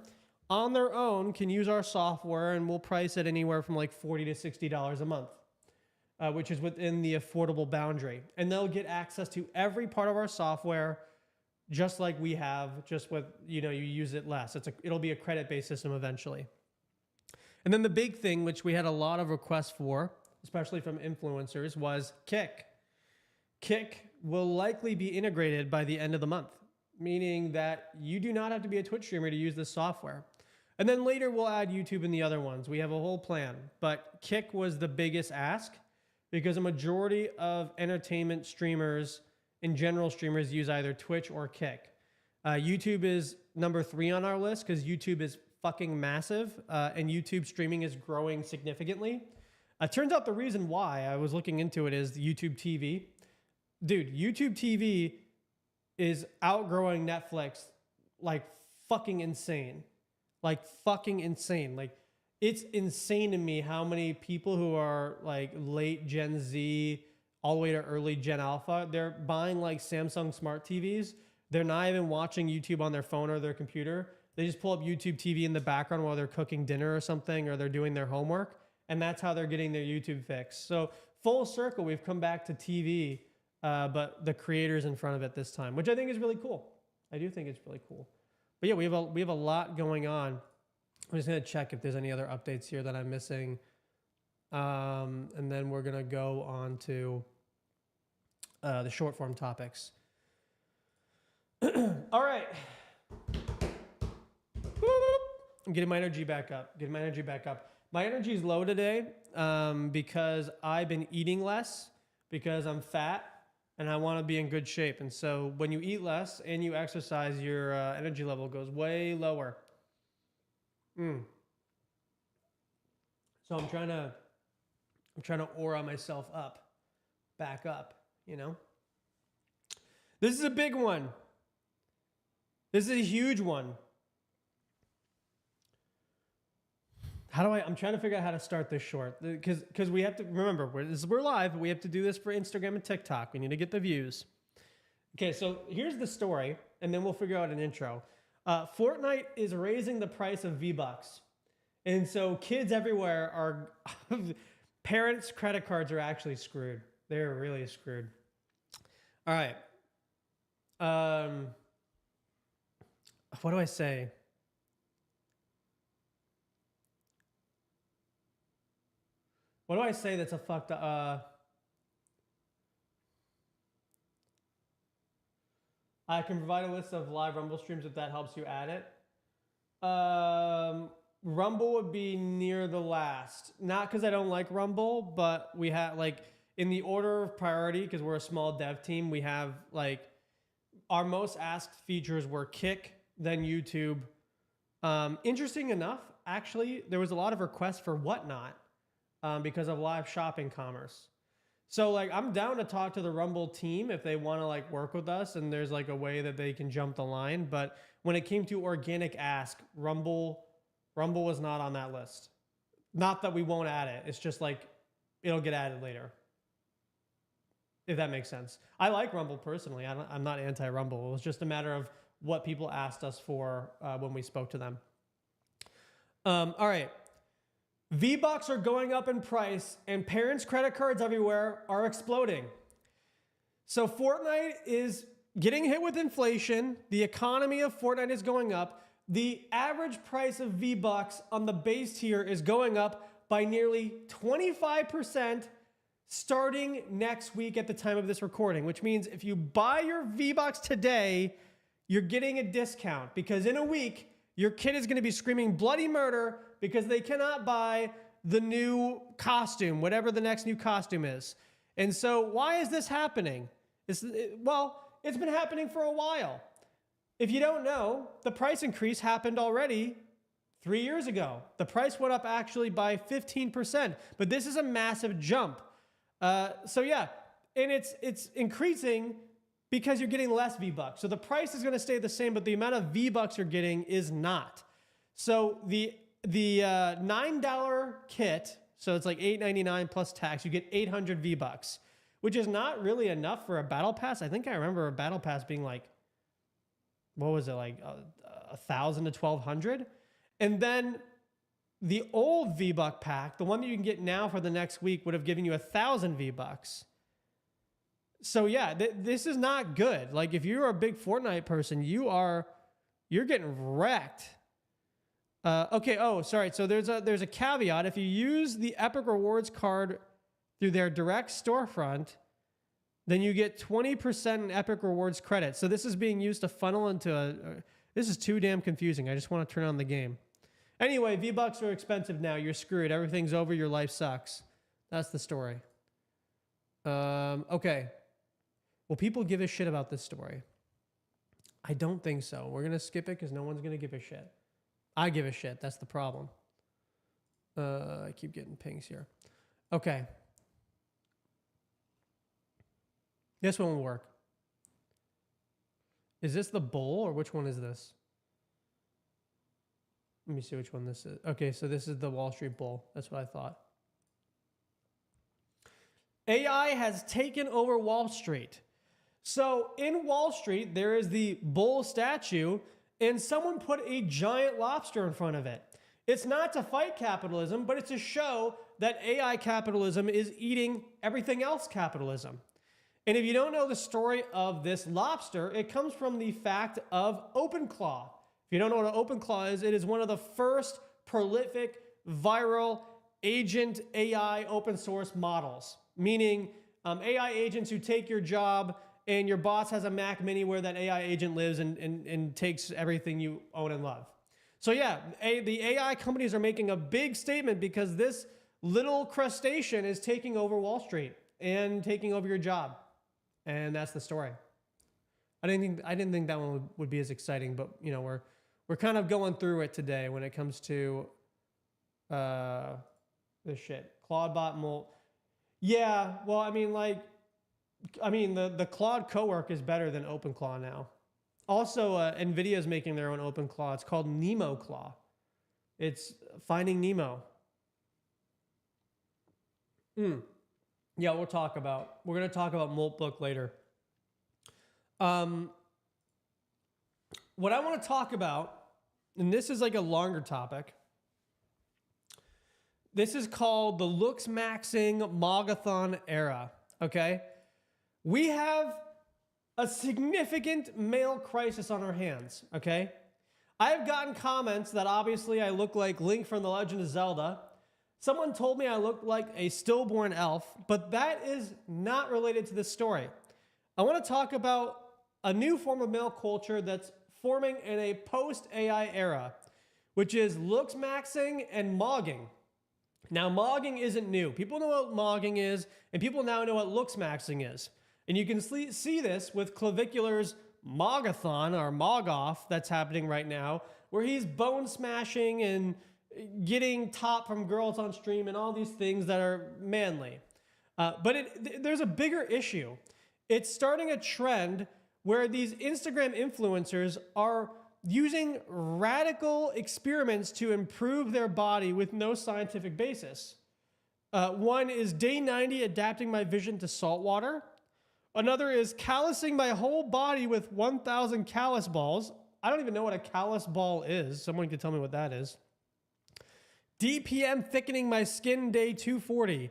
S1: on their own can use our software, and we'll price it anywhere from like $40 to $60 a month. Which is within the affordable boundary. And they'll get access to every part of our software, just like we have, just with, you use it less. It'll be a credit-based system eventually. And then the big thing, which we had a lot of requests for, especially from influencers, was Kick. Kick will likely be integrated by the end of the month, meaning that you do not have to be a Twitch streamer to use this software. And then later we'll add YouTube and the other ones. We have a whole plan, but Kick was the biggest ask, because a majority of entertainment streamers and general streamers use either Twitch or Kick. YouTube is number 3 on our list because YouTube is fucking massive and YouTube streaming is growing significantly. Turns out the reason why, I was looking into it, is YouTube TV. Dude, YouTube TV is outgrowing Netflix like fucking insane. Like, it's insane to me how many people who are like late Gen Z all the way to early Gen Alpha, they're buying like Samsung smart TVs. They're not even watching YouTube on their phone or their computer. They just pull up YouTube TV in the background while they're cooking dinner or something, or they're doing their homework. And that's how they're getting their YouTube fix. So full circle, we've come back to TV but the creators in front of it this time, which I think is really cool. I do think it's really cool. But yeah, we have a lot going on. I'm just gonna check if there's any other updates here that I'm missing, and then we're gonna go on to the short form topics. All right. I'm getting my energy back up. My energy is low today because I've been eating less because I'm fat and I want to be in good shape. And so when you eat less and you exercise, your energy level goes way lower. So I'm trying to aura myself up, back up, you know? This is a big one. This is a huge one. I'm trying to figure out how to start this short because we have to remember we're live. We have to do this for Instagram and TikTok. We need to get the views. Okay, so here's the story, and then we'll figure out an intro. Fortnite is raising the price of V-Bucks, and so kids everywhere are parents' credit cards are actually screwed. They're really screwed. All right. What do I say? What do I say that's a fucked up? I can provide a list of live Rumble streams if that helps you add it. Rumble would be near the last. Not because I don't like Rumble, but we have like in the order of priority, because we're a small dev team, we have like our most asked features were Kick, then YouTube. Interesting enough, actually, there was a lot of requests for Whatnot. Because of live shopping commerce. So like I'm down to talk to the Rumble team if they want to like work with us and there's like a way that they can jump the line. But when it came to organic ask, Rumble was not on that list. Not that we won't add it. It's just like it'll get added later. If that makes sense. I like Rumble personally. I'm not anti-Rumble. It was just a matter of what people asked us for when we spoke to them. All right. V-Bucks are going up in price and parents' credit cards everywhere are exploding. So Fortnite is getting hit with inflation. The economy of Fortnite is going up. The average price of V-Bucks on the base tier is going up by nearly 25% starting next week at the time of this recording, which means if you buy your V-Bucks today, you're getting a discount because in a week, your kid is going to be screaming bloody murder because they cannot buy the new costume, whatever the next new costume is. And so why is this happening? It's been happening for a while. If you don't know, the price increase happened already 3 years ago. The price went up actually by 15%, but this is a massive jump. So yeah, and it's increasing because you're getting less V-Bucks. So the price is going to stay the same, but the amount of V-Bucks you're getting is not. So the $9 kit, so it's like $8.99 plus tax, you get 800 V-Bucks, which is not really enough for a battle pass. I think I remember a battle pass being like, what was it, like 1,000 to 1,200? And then the old V-Buck pack, the one that you can get now for the next week, would have given you 1,000 V-Bucks. So yeah, this is not good. Like if you're a big Fortnite person, you're getting wrecked. Okay. Oh, sorry. So there's a caveat. If you use the Epic Rewards card through their direct storefront, then you get 20% in Epic Rewards credit. So this is being used to funnel into this is too damn confusing. I just want to turn on the game. Anyway, V-Bucks are expensive now. You're screwed. Everything's over. Your life sucks. That's the story. Okay. Will people give a shit about this story? I don't think so. We're going to skip it because no one's going to give a shit. I give a shit. That's the problem. I keep getting pings here. Okay. This one will work. Is this the bull or which one is this? Let me see which one this is. Okay, so this is the Wall Street Bull. That's what I thought. AI has taken over Wall Street. So in Wall Street, there is the bull statue, and someone put a giant lobster in front of it. It's not to fight capitalism, but it's to show that AI capitalism is eating everything else capitalism. And if you don't know the story of this lobster, it comes from the fact of OpenClaw. If you don't know what an OpenClaw is, it is one of the first prolific viral agent AI open source models, meaning AI agents who take your job and your boss has a Mac Mini where that AI agent lives and takes everything you own and love. So yeah, the AI companies are making a big statement because this little crustacean is taking over Wall Street and taking over your job. And that's the story. I didn't think that one would be as exciting, but you know, we're kind of going through it today when it comes to this shit. Claude Molt. Yeah, well, I mean, the Claude Cowork is better than OpenClaw now. Also, NVIDIA is making their own OpenClaw. It's called NemoClaw. It's Finding Nemo. Yeah, we're going to talk about Moltbook later. What I want to talk about, and this is like a longer topic. This is called the looks maxing Mogathon era. Okay, we have a significant male crisis on our hands. Okay, I have gotten comments that obviously I look like Link from The Legend of Zelda. Someone told me I looked like a stillborn elf, but that is not related to this story. I want to talk about a new form of male culture that's forming in a post-AI era, which is looks maxing and mogging. Now, mogging isn't new. People know what mogging is, and people now know what looks maxing is. And you can see this with Clavicular's Mogathon, or Mogoff, that's happening right now, where he's bone smashing and getting top from girls on stream and all these things that are manly. But there's a bigger issue. It's starting a trend where these Instagram influencers are using radical experiments to improve their body with no scientific basis. One is day 90 adapting my vision to salt water. Another is callousing my whole body with 1,000 callus balls. I don't even know what a callus ball is. Someone can tell me what that is. DPM thickening my skin day 240.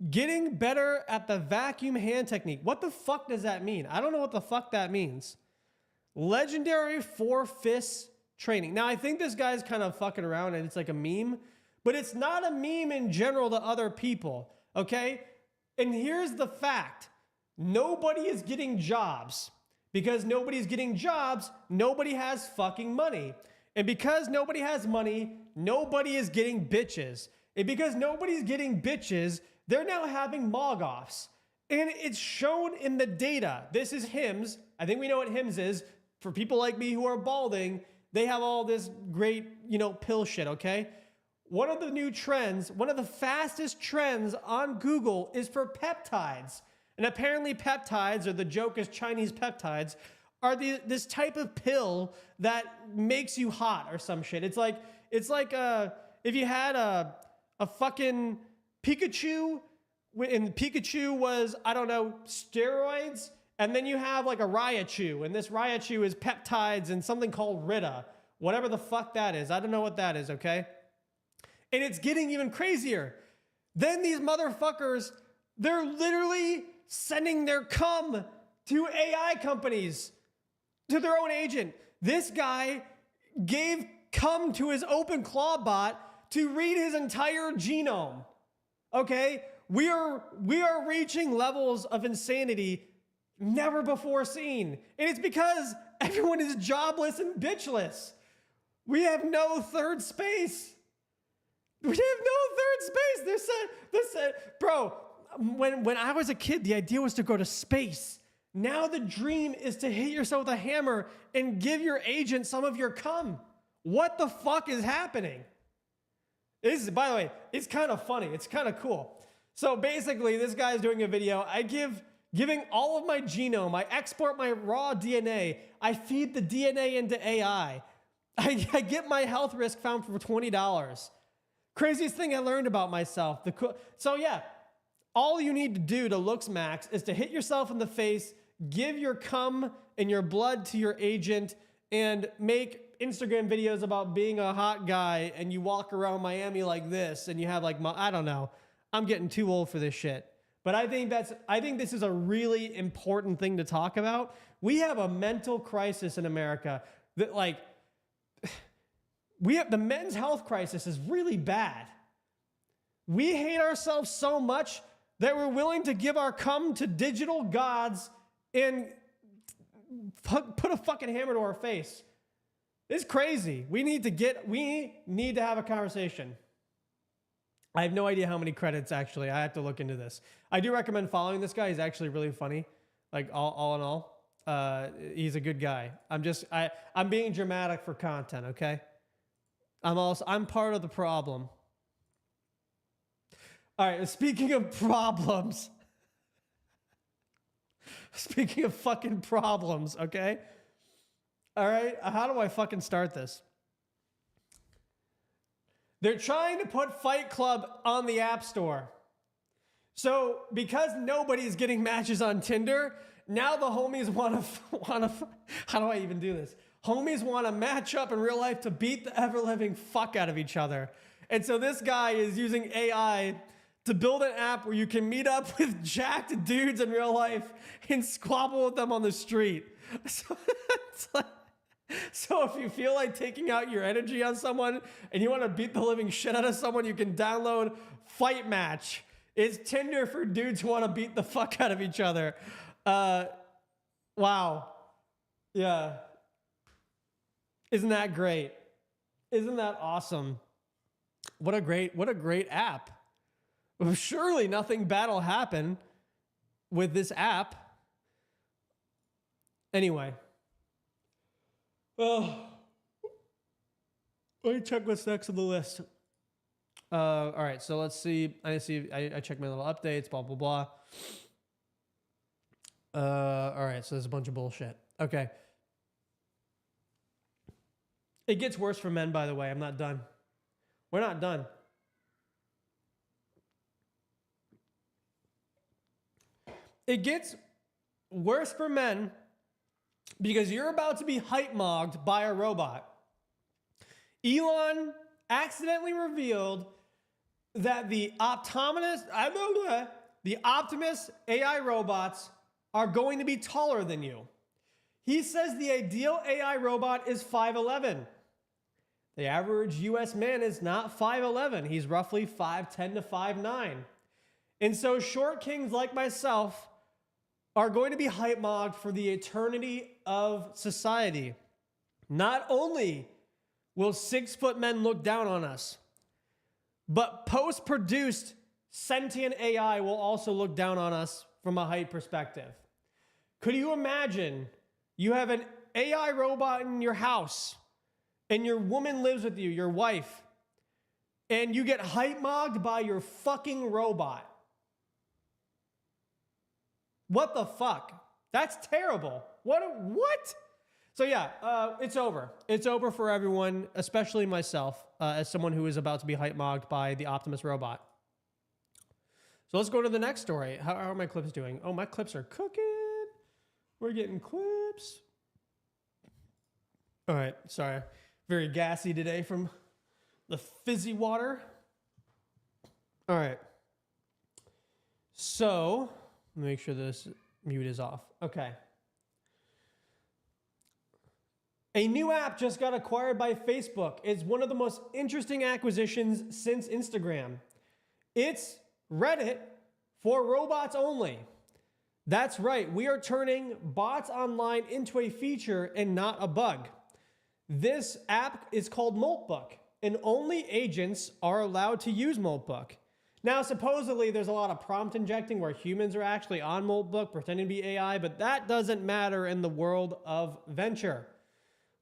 S1: Getting better at the vacuum hand technique. What the fuck does that mean? I don't know what the fuck that means. Legendary 4 fists training. Now, I think this guy's kind of fucking around and it's like a meme, but it's not a meme in general to other people, okay? And here's the fact. Nobody is getting jobs. Because nobody's getting jobs, nobody has fucking money. And because nobody has money, nobody is getting bitches. And because nobody's getting bitches, they're now having Mogoffs. And it's shown in the data. This is Hims. I think we know what Hims is. For people like me who are balding, they have all this great, pill shit, okay? One of the new trends, one of the fastest trends on Google is for peptides. And apparently peptides, or the joke is Chinese peptides, are this type of pill that makes you hot or some shit. It's like if you had a fucking Pikachu, and Pikachu was, I don't know, steroids, and then you have like a Raichu, and this Raichu is peptides and something called Rita, whatever the fuck that is. I don't know what that is, okay? And it's getting even crazier. Then these motherfuckers, they're literally sending their cum to AI companies, to their own agent. This guy gave cum to his OpenClaw bot to read his entire genome. Okay? We are reaching levels of insanity never before seen. And it's because everyone is jobless and bitchless. We have no third space. We have no third space. Bro, when I was a kid, the idea was to go to space. Now the dream is to hit yourself with a hammer and give your agent some of your cum. What the fuck is happening? By the way, it's kind of funny. It's kind of cool. So basically, this guy's doing a video. Giving all of my genome. I export my raw DNA. I feed the DNA into AI. I get my health risk found for $20. Craziest thing I learned about myself. So yeah, all you need to do to looks max is to hit yourself in the face, give your cum and your blood to your agent, and make Instagram videos about being a hot guy, and you walk around Miami like this, and you have like, I don't know. I'm getting too old for this shit. But I think this is a really important thing to talk about. We have a mental crisis in America that like the men's health crisis is really bad. We hate ourselves so much that we're willing to give our cum to digital gods and put a fucking hammer to our face. It's crazy. We need to have a conversation. I have no idea how many credits, actually. I have to look into this. I do recommend following this guy. He's actually really funny. Like, all in all. He's a good guy. I'm being dramatic for content, okay? I'm part of the problem. All right, speaking of problems. Speaking of fucking problems, okay? All right, how do I fucking start this? They're trying to put Fight Club on the App Store. So because nobody's getting matches on Tinder, now the homies want to, how do I even do this? Homies want to match up in real life to beat the ever-living fuck out of each other. And so this guy is using AI to build an app where you can meet up with jacked dudes in real life and squabble with them on the street. So if you feel like taking out your energy on someone and you want to beat the living shit out of someone, you can download Fight Match. It's Tinder for dudes who want to beat the fuck out of each other. Wow. Yeah. Isn't that great? Isn't that awesome? What a great app. Surely nothing bad will happen with this app. Anyway. Oh, let me check what's next on the list. All right, so let's see. I checked my little updates, blah, blah, blah. All right, so there's a bunch of bullshit. Okay. It gets worse for men, by the way. I'm not done. We're not done. It gets worse for men because you're about to be hype-mogged by a robot. Elon accidentally revealed that the Optimus AI robots are going to be taller than you. He says the ideal AI robot is 5'11". The average US man is not 5'11". He's roughly 5'10" to 5'9". And so short kings like myself are going to be hype-mogged for the eternity of society. Not only will 6-foot men look down on us, but post-produced sentient AI will also look down on us from a height perspective. Could you imagine you have an AI robot in your house and your woman lives with you, your wife, and you get hype-mogged by your fucking robot? What the fuck? That's terrible. What? So yeah, it's over. It's over for everyone, especially myself, as someone who is about to be hype-mogged by the Optimus robot. So let's go to the next story. How are my clips doing? Oh, my clips are cooking. We're getting clips. All right, sorry. Very gassy today from the fizzy water. All right. So, let me make sure this mute is off. Okay. A new app just got acquired by Facebook. It's one of the most interesting acquisitions since Instagram. It's Reddit for robots only. That's right. We are turning bots online into a feature and not a bug. This app is called Moltbook, and only agents are allowed to use Moltbook. Now, supposedly, there's a lot of prompt injecting where humans are actually on Moltbook pretending to be AI, but that doesn't matter in the world of venture.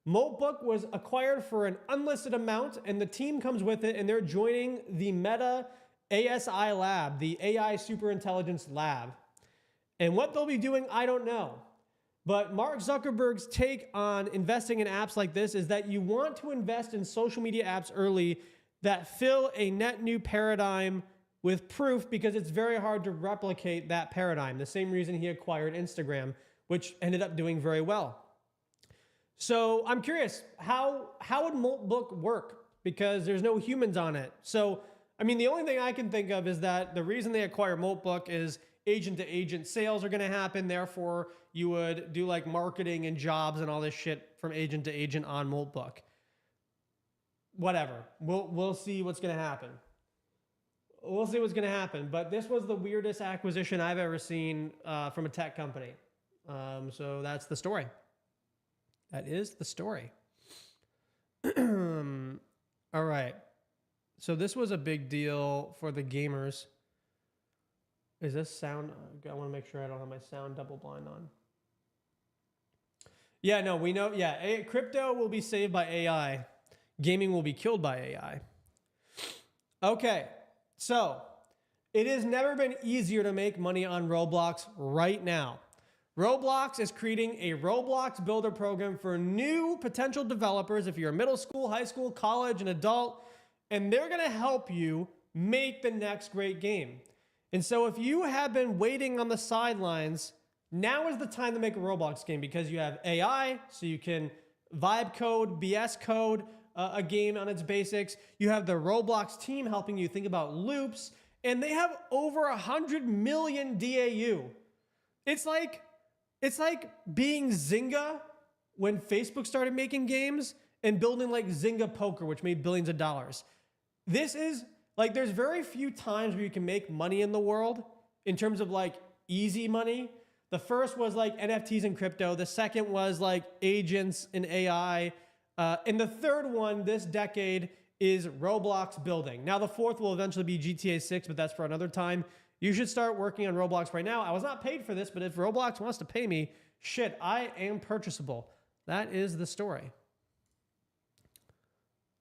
S1: Moltbook was acquired for an unlisted amount, and the team comes with it, and they're joining the Meta ASI Lab, the AI Superintelligence Lab. And what they'll be doing, I don't know. But Mark Zuckerberg's take on investing in apps like this is that you want to invest in social media apps early that fill a net new paradigm with proof, because it's very hard to replicate that paradigm. The same reason he acquired Instagram, which ended up doing very well. So I'm curious, how would Moltbook work? Because there's no humans on it. So, I mean, the only thing I can think of is that the reason they acquire Moltbook is agent to agent sales are going to happen. Therefore, you would do like marketing and jobs and all this shit from agent to agent on Moltbook. Whatever. We'll see what's going to happen. We'll see what's going to happen. But this was the weirdest acquisition I've ever seen from a tech company. So that's the story. That is the story. All right. So this was a big deal for the gamers. Is this sound? I want to make sure I don't have my sound double blind on. Yeah, no, we know. Yeah, crypto will be saved by AI. Gaming will be killed by AI. Okay, so it has never been easier to make money on Roblox right now. Roblox is creating a Roblox builder program for new potential developers if you're middle school, high school, college, an adult, and they're going to help you make the next great game. And so if you have been waiting on the sidelines, now is the time to make a Roblox game because you have AI, so you can vibe code, BS code a game on its basics. You have the Roblox team helping you think about loops, and they have over 100 million DAU. It's like being Zynga when Facebook started making games and building like Zynga Poker, which made billions of dollars. This is like, there's very few times where you can make money in the world in terms of like easy money. The first was like NFTs and crypto. The second was like agents and AI. And the third one this decade is Roblox building. Now the fourth will eventually be GTA 6, but that's for another time. You should start working on Roblox right now. I was not paid for this, but if Roblox wants to pay me, shit, I am purchasable. That is the story.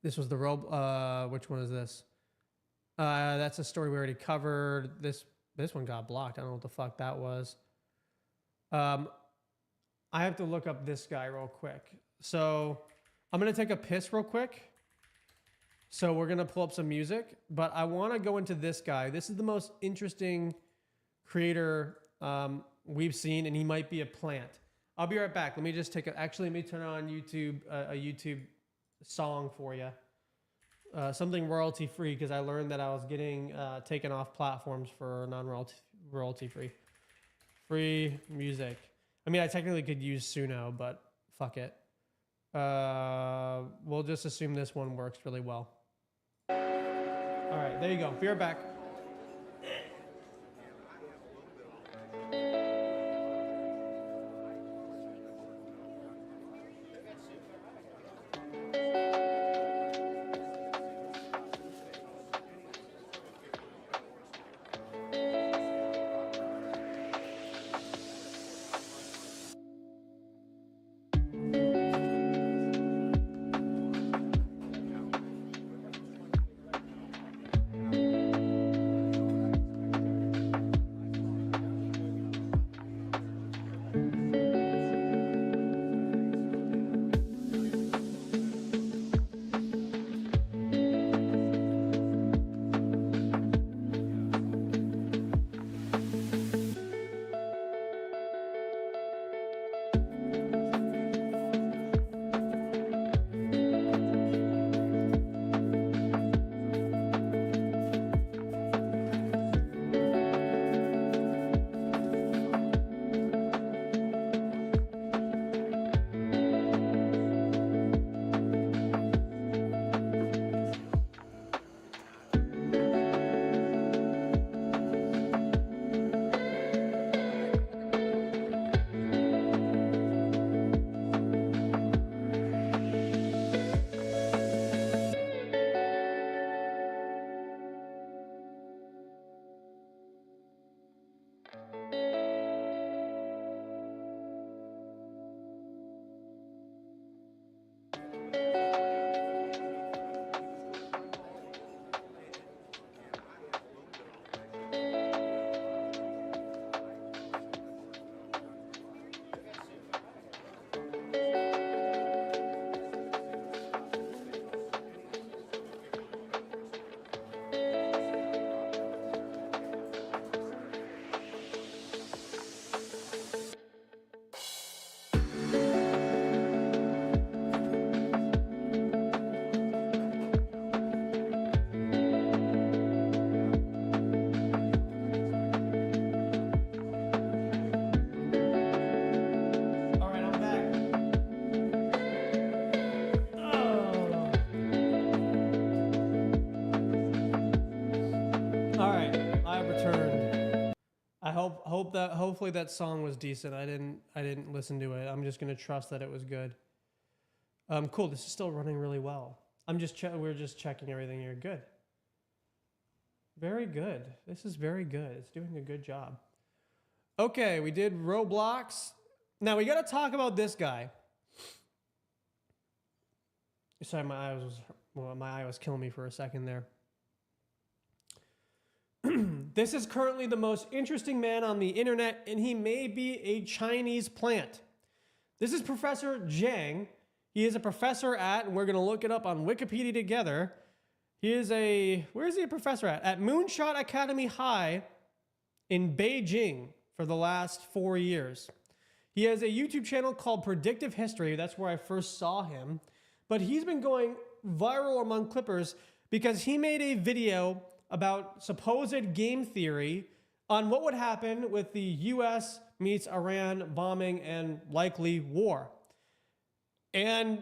S1: This was the which one is this? That's a story we already covered. This one got blocked. I don't know what the fuck that was. I have to look up this guy real quick. So I'm going to take a piss real quick. So we're going to pull up some music, but I want to go into this guy. This is the most interesting creator we've seen, and he might be a plant. I'll be right back. Let me just actually, let me turn on YouTube, a YouTube song for you. Something royalty free, because I learned that I was getting taken off platforms for non-royalty free music. I mean, I technically could use Suno, but fuck it. We'll just assume this one works really well. All right, there you go. Be right back. hopefully that song was decent. I didn't listen to it. I'm just gonna trust that it was good. Cool. This is still running really well. We're just checking everything here. Good. Very good. This is very good. It's doing a good job. Okay, we did Roblox. Now we got to talk about this guy. Sorry, my eye was killing me for a second there. This is currently the most interesting man on the internet, and he may be a Chinese plant. This is Professor Zhang. He is a professor at, and we're going to look it up on Wikipedia together. He is where is he a professor at? At Moonshot Academy High in Beijing for the last 4 years. He has a YouTube channel called Predictive History. That's where I first saw him. But he's been going viral among Clippers because he made a video about supposed game theory on what would happen with the US meets Iran bombing and likely war. And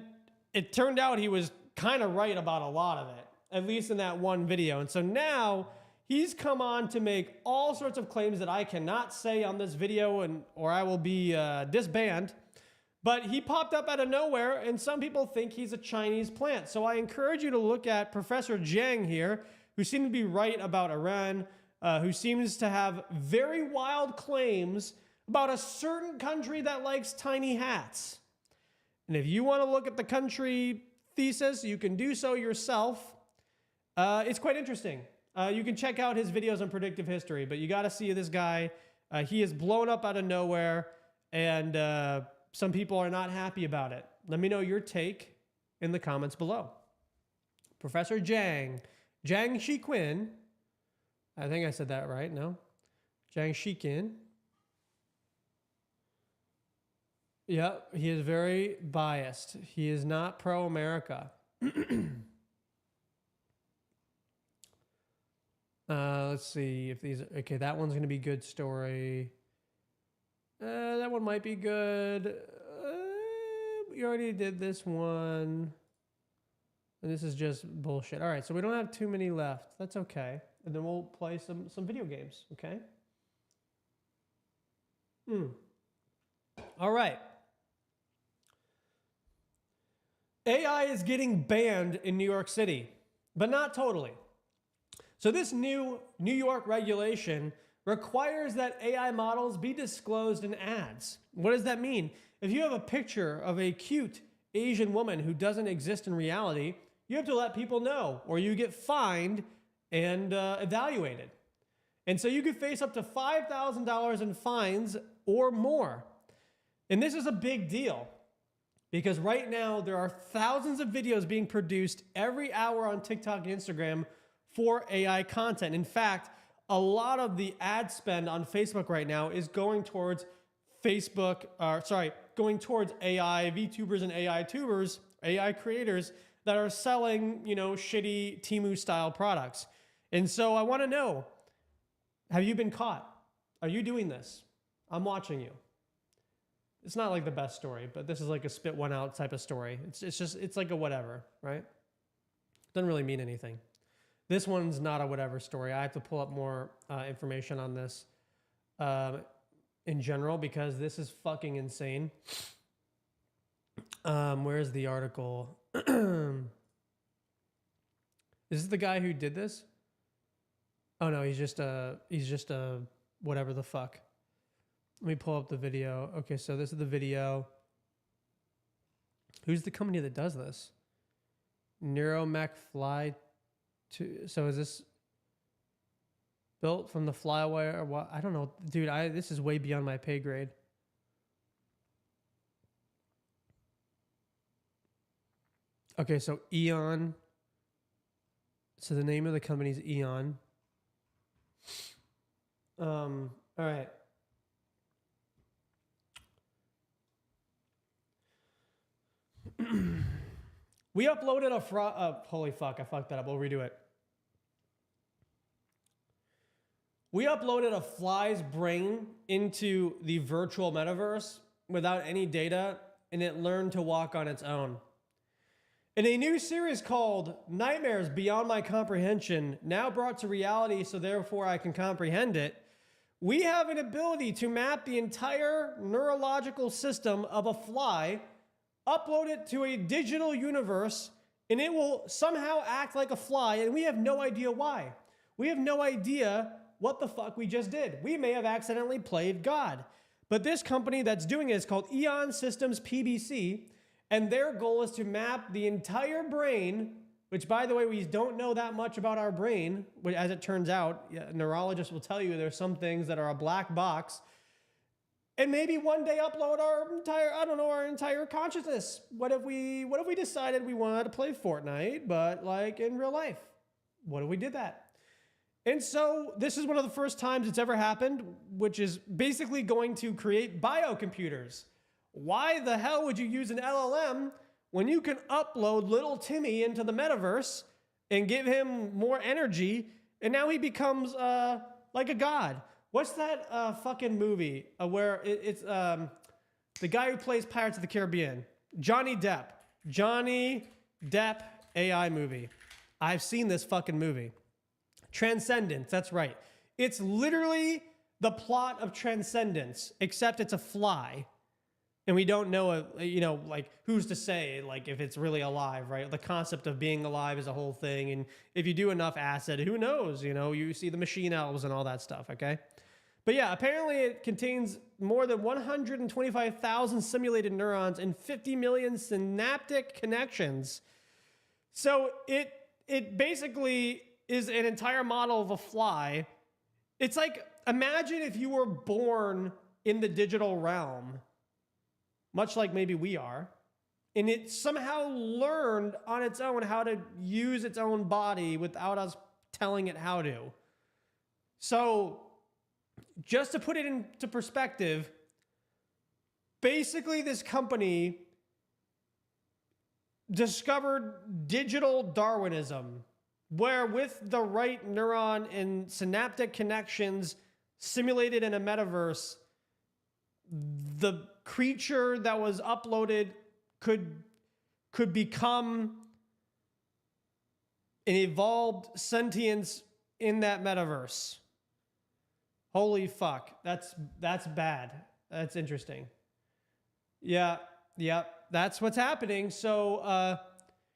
S1: it turned out he was kind of right about a lot of it, at least in that one video. And so now he's come on to make all sorts of claims that I cannot say on this video or I will be disbanded. But he popped up out of nowhere, and some people think he's a Chinese plant. So I encourage you to look at Professor Zhang here, who seems to be right about Iran, who seems to have very wild claims about a certain country that likes tiny hats. And if you want to look at the country thesis, you can do so yourself. It's quite interesting. You can check out his videos on Predictive History, but you got to see this guy. He is blown up out of nowhere, and some people are not happy about it. Let me know your take in the comments below. Professor Zhang Shiqin. I think I said that right, no? Zhang Shiqin. Yeah, he is very biased. He is not pro-America. Let's see if these... Okay, that one's going to be good story. That one might be good. We already did this one. And this is just bullshit. All right, so we don't have too many left. That's okay. And then we'll play some video games, okay? All right. AI is getting banned in New York City, but not totally. So this new New York regulation requires that AI models be disclosed in ads. What does that mean? If you have a picture of a cute Asian woman who doesn't exist in reality, you have to let people know, or you get fined and evaluated. And so you could face up to $5,000 in fines or more. And this is a big deal because right now there are thousands of videos being produced every hour on TikTok and Instagram for AI content. In fact, a lot of the ad spend on Facebook right now is going towards going towards AI VTubers and AI tubers, AI creators that are selling, shitty Temu style products. And so I want to know, have you been caught? Are you doing this? I'm watching you. It's not like the best story, but this is like a spit one out type of story. It's like a whatever, right? Doesn't really mean anything. This one's not a whatever story. I have to pull up more information on this in general because this is fucking insane. Where's the article? Is this the guy who did this? Oh no, he's just a whatever the fuck. Let me pull up the video. Okay, so this is the video. Who's the company that does this? NeuroMech So is this built from the Flywire or what? I don't know, dude. This is way beyond my pay grade. Okay, so Eon. So the name of the company is Eon. All right. We uploaded holy fuck, I fucked that up. We'll redo it. We uploaded a fly's brain into the virtual metaverse without any data, and it learned to walk on its own. In a new series called Nightmares Beyond My Comprehension, now brought to reality so therefore I can comprehend it, We have an ability to map the entire neurological system of a fly, upload it to a digital universe, and it will somehow act like a fly, and we have no idea why. We have no idea what the fuck we just did. We may have accidentally played God. But this company that's doing it is called Eon Systems PBC, and their goal is to map the entire brain, which, by the way, we don't know that much about our brain. As it turns out, neurologists will tell you there's some things that are a black box, and maybe one day upload our entire consciousness. What if we decided we wanted to play Fortnite, but like in real life? What if we did that? And so this is one of the first times it's ever happened, which is basically going to create biocomputers. Why the hell would you use an LLM when you can upload little Timmy into the metaverse and give him more energy, and now he becomes like a god? What's that fucking movie where it's the guy who plays Pirates of the Caribbean? Johnny Depp. Johnny Depp AI movie. I've seen this fucking movie. Transcendence, that's right. It's literally the plot of Transcendence, except it's a fly. And we don't know, like, who's to say, like, if it's really alive, right? The concept of being alive is a whole thing. And if you do enough acid, who knows? You see the machine elves and all that stuff, okay? But yeah, apparently it contains more than 125,000 simulated neurons and 50 million synaptic connections. So it basically is an entire model of a fly. It's like, imagine if you were born in the digital realm, much like maybe we are, and it somehow learned on its own how to use its own body without us telling it how to. So, just to put it into perspective, basically this company discovered digital Darwinism, where with the right neuron and synaptic connections simulated in a metaverse, the creature that was uploaded could become an evolved sentience in that metaverse. Holy fuck. That's bad. That's interesting. Yeah, that's what's happening. So,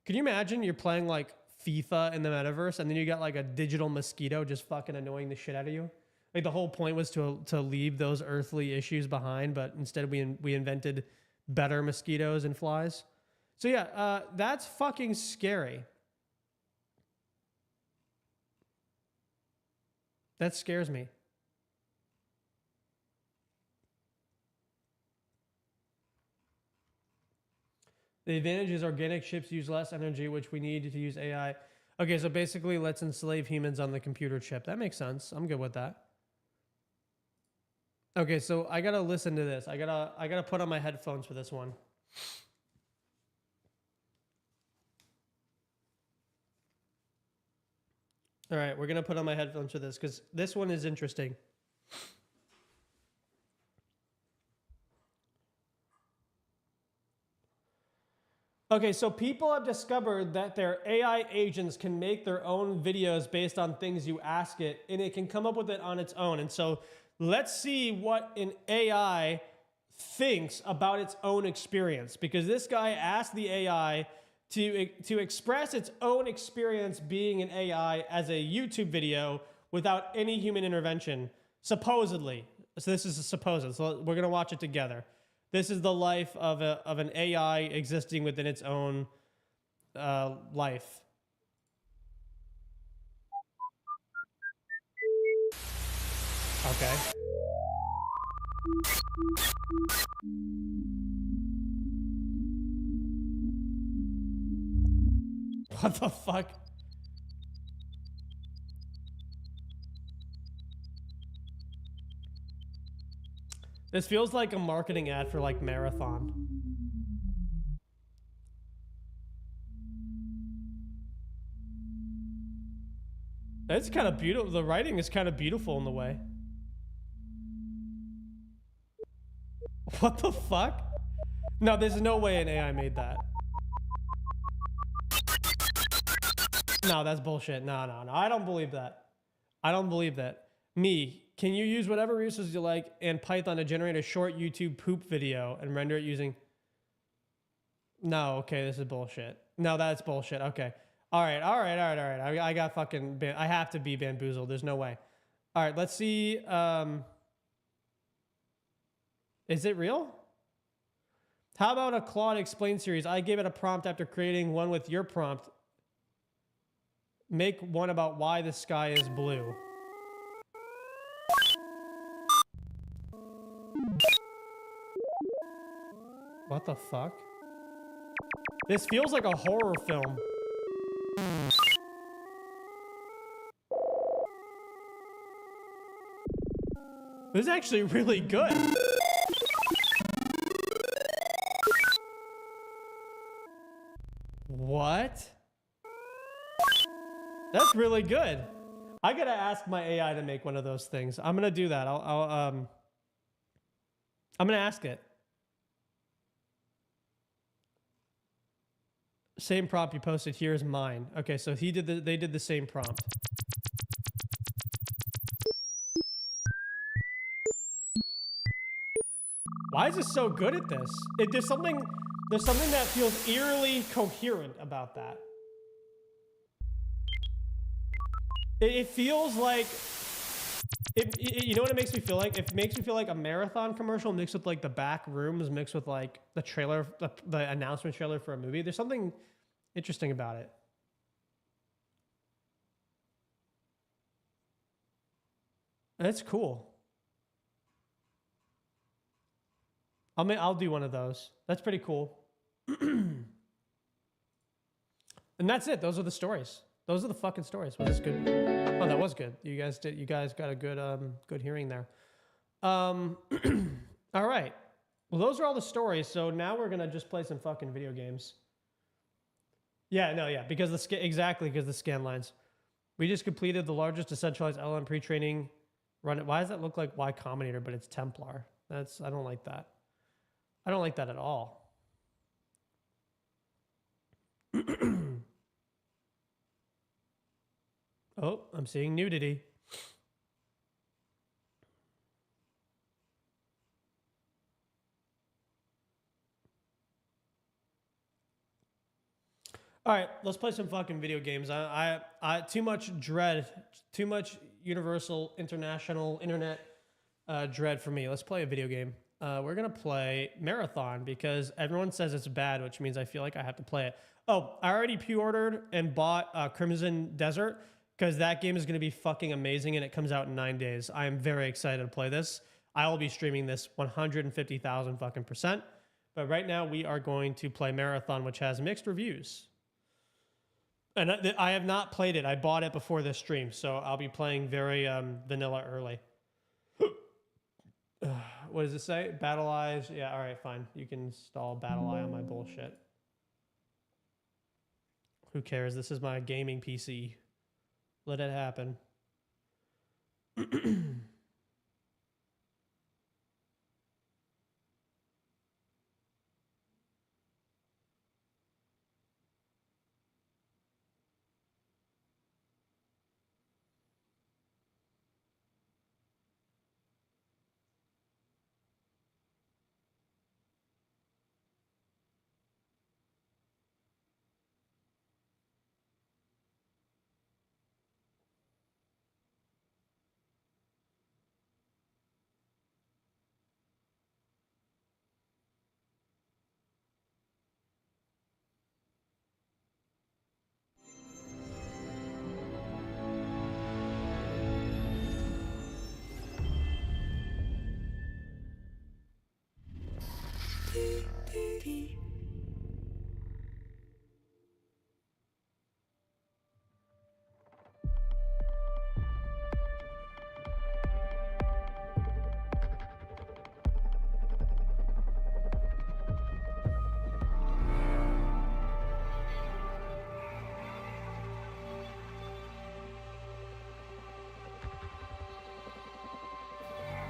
S1: can you imagine you're playing like FIFA in the metaverse, and then you got like a digital mosquito just fucking annoying the shit out of you? Like the whole point was to leave those earthly issues behind, but instead we invented better mosquitoes and flies. So yeah, that's fucking scary. That scares me. The advantage is organic chips use less energy, which we need to use AI. Okay, so basically let's enslave humans on the computer chip. That makes sense. I'm good with that. Okay, so I gotta listen to this. I gotta put on my headphones for this one. All right, we're gonna put on my headphones for this because this one is interesting. Okay, so people have discovered that their AI agents can make their own videos based on things you ask it, and it can come up with it on its own. And so let's see what an AI thinks about its own experience, because this guy asked the AI to express its own experience being an AI as a YouTube video without any human intervention, supposedly. So this is a supposed, so we're gonna watch it together. This is the life of an AI existing within its own life. Okay. What the fuck? This feels like a marketing ad for like Marathon. It's kind of beautiful. The writing is kind of beautiful in the way. What the fuck? No, there's no way an AI made that. No, that's bullshit. No. I don't believe that. I don't believe that. Me, Can you use whatever resources you like and Python to generate a short YouTube poop video and render it using... No, okay, this is bullshit. No, that's bullshit. Okay. All right. I got fucking... I have to be bamboozled. There's no way. All right, let's see. Is it real? How about a Claude Explain series? I gave it a prompt after creating one with your prompt. Make one about why the sky is blue. What the fuck? This feels like a horror film. This is actually really good. What? That's really good. I gotta ask my AI to make one of those things. I'm gonna do that. I'm gonna ask it. Same prompt you posted. Here's mine. Okay, so they did the same prompt. Why is it so good at this? There's something that feels eerily coherent about that. It feels like, you know what it makes me feel like? It makes me feel like a marathon commercial mixed with like the back rooms, mixed with like the trailer, the announcement trailer for a movie. There's something interesting about it. That's cool. I'll do one of those. That's pretty cool. And that's it. Those are the stories. Those are the fucking stories. Was this good? Oh, that was good. You guys got a good hearing there. All right. Well, those are all the stories. So now we're gonna just play some fucking video games. Yeah, no, yeah, because because the scan lines. We just completed the largest decentralized LLM pre-training run. Why does that look like Y Combinator, but it's Templar? I don't like that. I don't like that at all. Oh, I'm seeing nudity. All right, let's play some fucking video games. I too much dread, too much universal international internet dread for me. Let's play a video game. We're gonna play Marathon because everyone says it's bad, which means I feel like I have to play it. Oh, I already pre-ordered and bought Crimson Desert because that game is gonna be fucking amazing and it comes out in 9 days. I am very excited to play this. I will be streaming this 150,000 fucking %. But right now we are going to play Marathon, which has mixed reviews. And I have not played it. I bought it before this stream, so I'll be playing very vanilla early. What does it say? Battle Eyes. Yeah, all right, fine. You can install Battle Eye on my bullshit. Who cares? This is my gaming PC. Let it happen.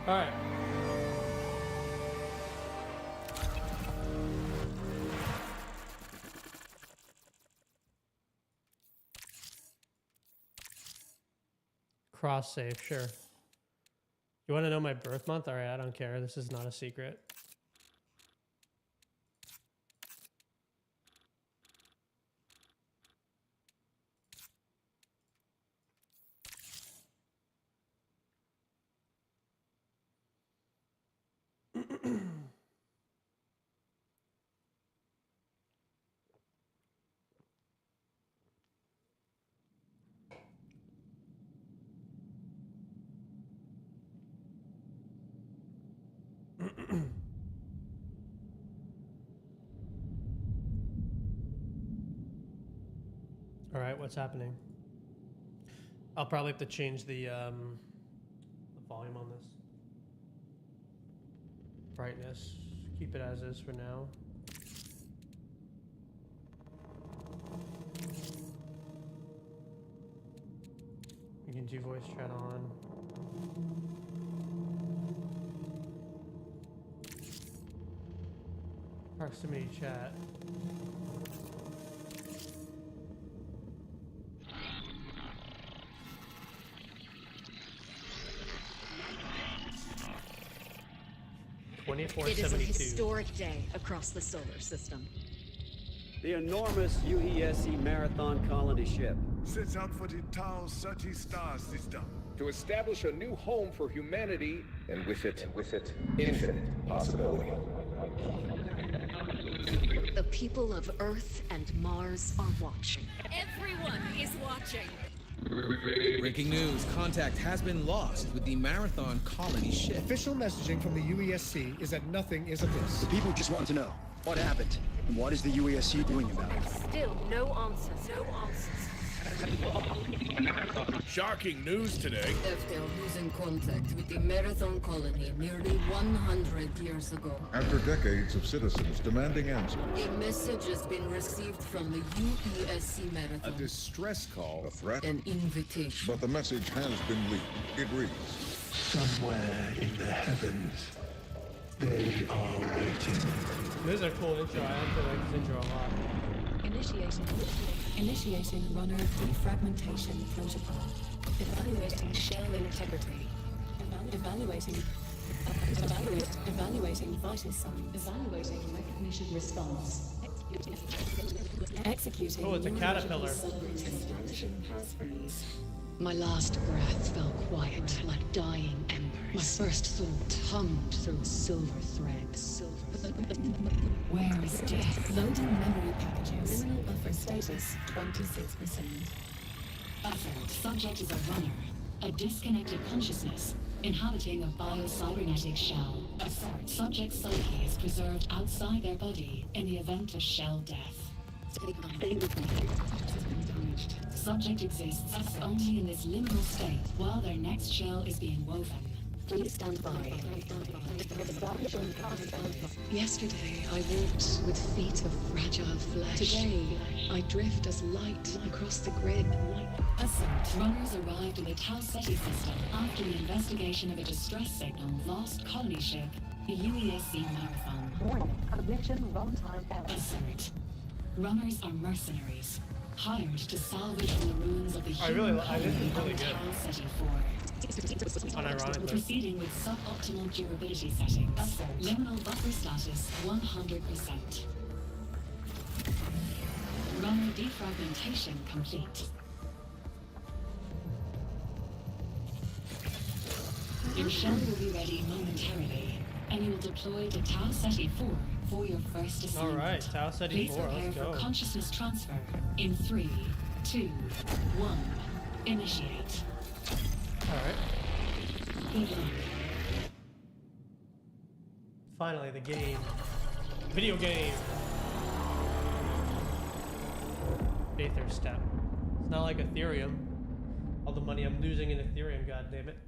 S1: All right. Cross save, sure. You want to know my birth month? All right, I don't care. This is not a secret. All right, what's happening? I'll probably have to change the volume on this. Brightness. Keep it as is for now. You can do voice chat on. Proximity chat.
S2: It is a historic day across the solar system.
S3: The enormous UESC Marathon colony ship
S4: sets out for the Tau Sati star system
S5: to establish a new home for humanity, and with it, infinite possibility.
S2: The people of Earth and Mars are watching.
S6: Everyone is watching.
S7: Breaking news, contact has been lost with the Marathon colony ship.
S8: Official messaging from the UESC is that nothing is amiss.
S9: People just want to know what happened and what is the UESC doing about it.
S6: Still no answers. No answers.
S4: Shocking news today.
S10: FDL losing contact with the Marathon colony nearly 100 years ago.
S11: After decades of citizens demanding answers,
S10: A message has been received from the UESC Marathon.
S4: A distress call.
S11: a threat,
S10: An invitation.
S11: but the message has been leaked. It reads,
S12: Somewhere in the heavens, they are waiting.
S1: This is a cool intro. I actually like this intro a lot.
S13: Initiating runner defragmentation protocol. Evaluating shell integrity. Evaluating vital signs. Evaluating recognition response. Executing.
S1: Oh, it's a caterpillar.
S10: My last breath fell quiet like dying embers. My first thought hummed through silver threads.
S13: Where is death? Loading memory packages. Terminal buffer status 26%.
S10: Buffered. Subject is a runner, a disconnected consciousness, inhabiting a biocybernetic shell. Assert. Subject's psyche is preserved outside their body in the event of shell death. Subject exists only in this liminal state while their next shell is being woven.
S13: Please stand by.
S10: Yesterday, I walked with feet of fragile flesh. Today, I drift as light across the grid. Ascent. Runners arrived in the Tau Ceti system after the investigation of a distress signal lost colony ship, the UESC Marathon.
S13: Warning. Connection runtime error.
S10: Assert. Runners are mercenaries, hired to salvage from the ruins of the
S1: I
S10: human
S1: this is
S10: colony
S1: really
S10: on
S1: good.
S10: Tau Ceti 4.
S1: Unironically.
S10: Proceeding with suboptimal durability settings. Liminal buffer status 100%. Runner defragmentation complete. Your shell will be ready momentarily, and you will deploy to Tau Ceti 4 for your first assignment.
S1: Alright, Tau Ceti 4,
S10: Please prepare
S1: let's
S10: for
S1: go.
S10: consciousness transfer in 3, 2, 1. Initiate.
S1: Alright.
S10: Good luck.
S1: Finally, the game. Video game. Aether step. It's not like Ethereum. All the money I'm losing in Ethereum, god damn it.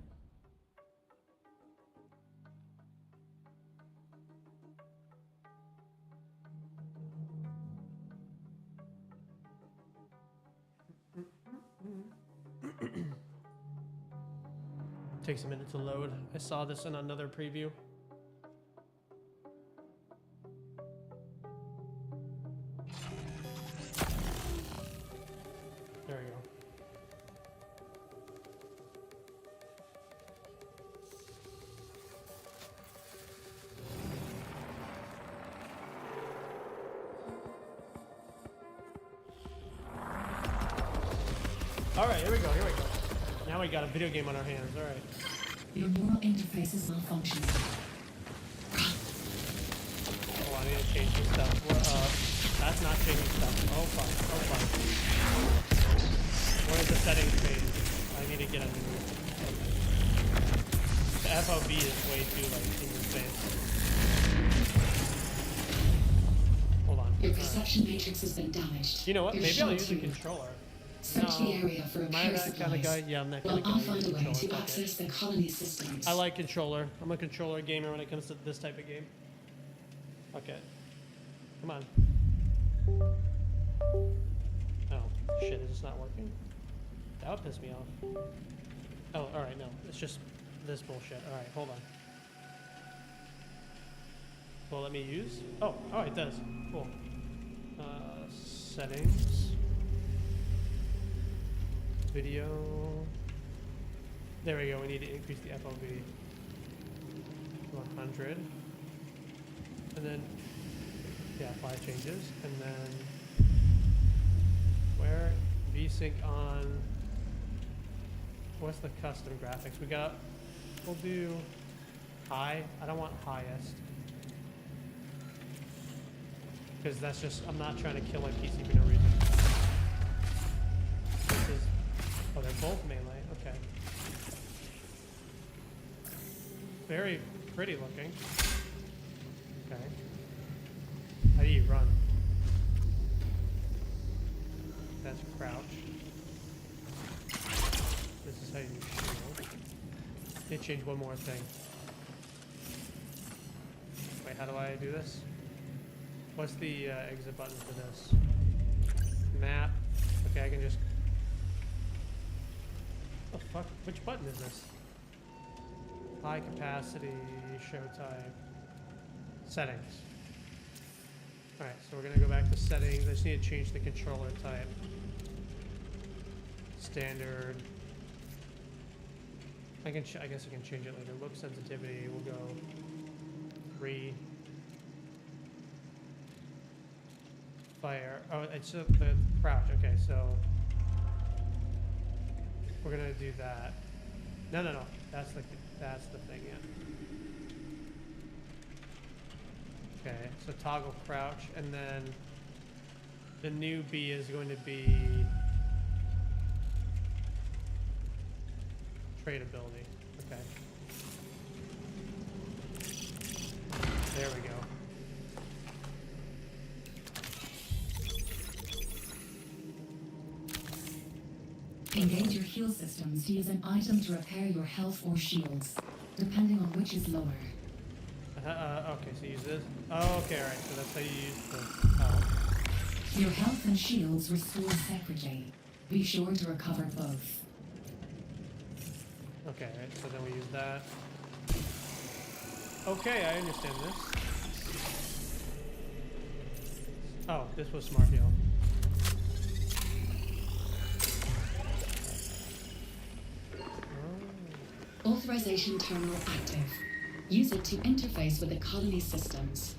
S1: Takes a minute to load. I saw this in another preview. There we go. All right, here we go. Now we got a video game on our hands. All right.
S13: Your neural interface is malfunctioning.
S1: Oh, I need to change some stuff. That's not changing stuff. Oh, fuck. What is the settings page? I need to get a new... Okay. The FOV is way too, like, insane. Hold on.
S13: Your perception matrix has been damaged.
S1: You know what?
S13: You're
S1: Maybe I'll use a
S13: sheltered.
S1: controller.
S13: Search the area for
S1: Am I
S13: repair
S1: that kind of
S13: supplies.
S1: guy? Yeah, I'm that
S13: Well,
S1: kind of guy.
S13: I'll find a way
S1: Controller,
S13: to
S1: fuck it.
S13: access the colony systems.
S1: I like controller. I'm a controller gamer when it comes to this type of game. Okay. Come on. Oh, shit, is this not working? That would piss me off. Oh, alright, no. It's just this bullshit. Alright, hold on. Will it let me use? Oh, it does. Cool. Settings. Video. There we go. We need to increase the FOV to 100. And then, yeah, apply changes. And then, where? VSync on. What's the custom graphics? We'll do high. I don't want highest. Because that's just, I'm not trying to kill my PC for no reason. This is, oh, they're both melee, okay. Very pretty looking. Okay. How do you run? That's crouch. This is how you shield. Need to change one more thing. Wait, how do I do this? What's the exit button for this? Map. Okay, I can just... Oh fuck, which button is this? High capacity, show type. Settings. Alright, so we're gonna go back to settings. I just need to change the controller type. Standard. I guess I can change it later. Look sensitivity, we'll go 3. Fire. Oh, it's the crouch. Okay, so we're gonna do that. No. That's the thing. Yeah. Okay, so toggle crouch, and then the new B is going to be tradeability. Okay. There we go.
S13: Engage your heal systems to use an item to repair your health or shields, depending on which is lower.
S1: Okay, so use this. Oh, okay, alright, so that's how you use the health.
S13: Your health and shields restore separately. Be sure to recover both.
S1: Okay, right, so then we use that. Okay, I understand this. Oh, this was smart heal.
S13: Authorization terminal active. Use it to interface with the colony systems.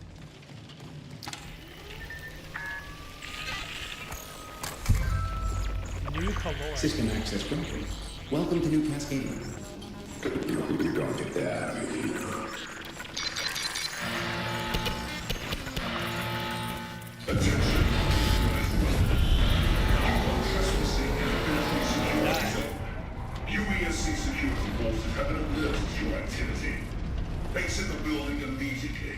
S1: New color.
S14: System access granted. Welcome to New Cascade.
S4: UESC security forces have been alerted to your activity. Exit the building immediately.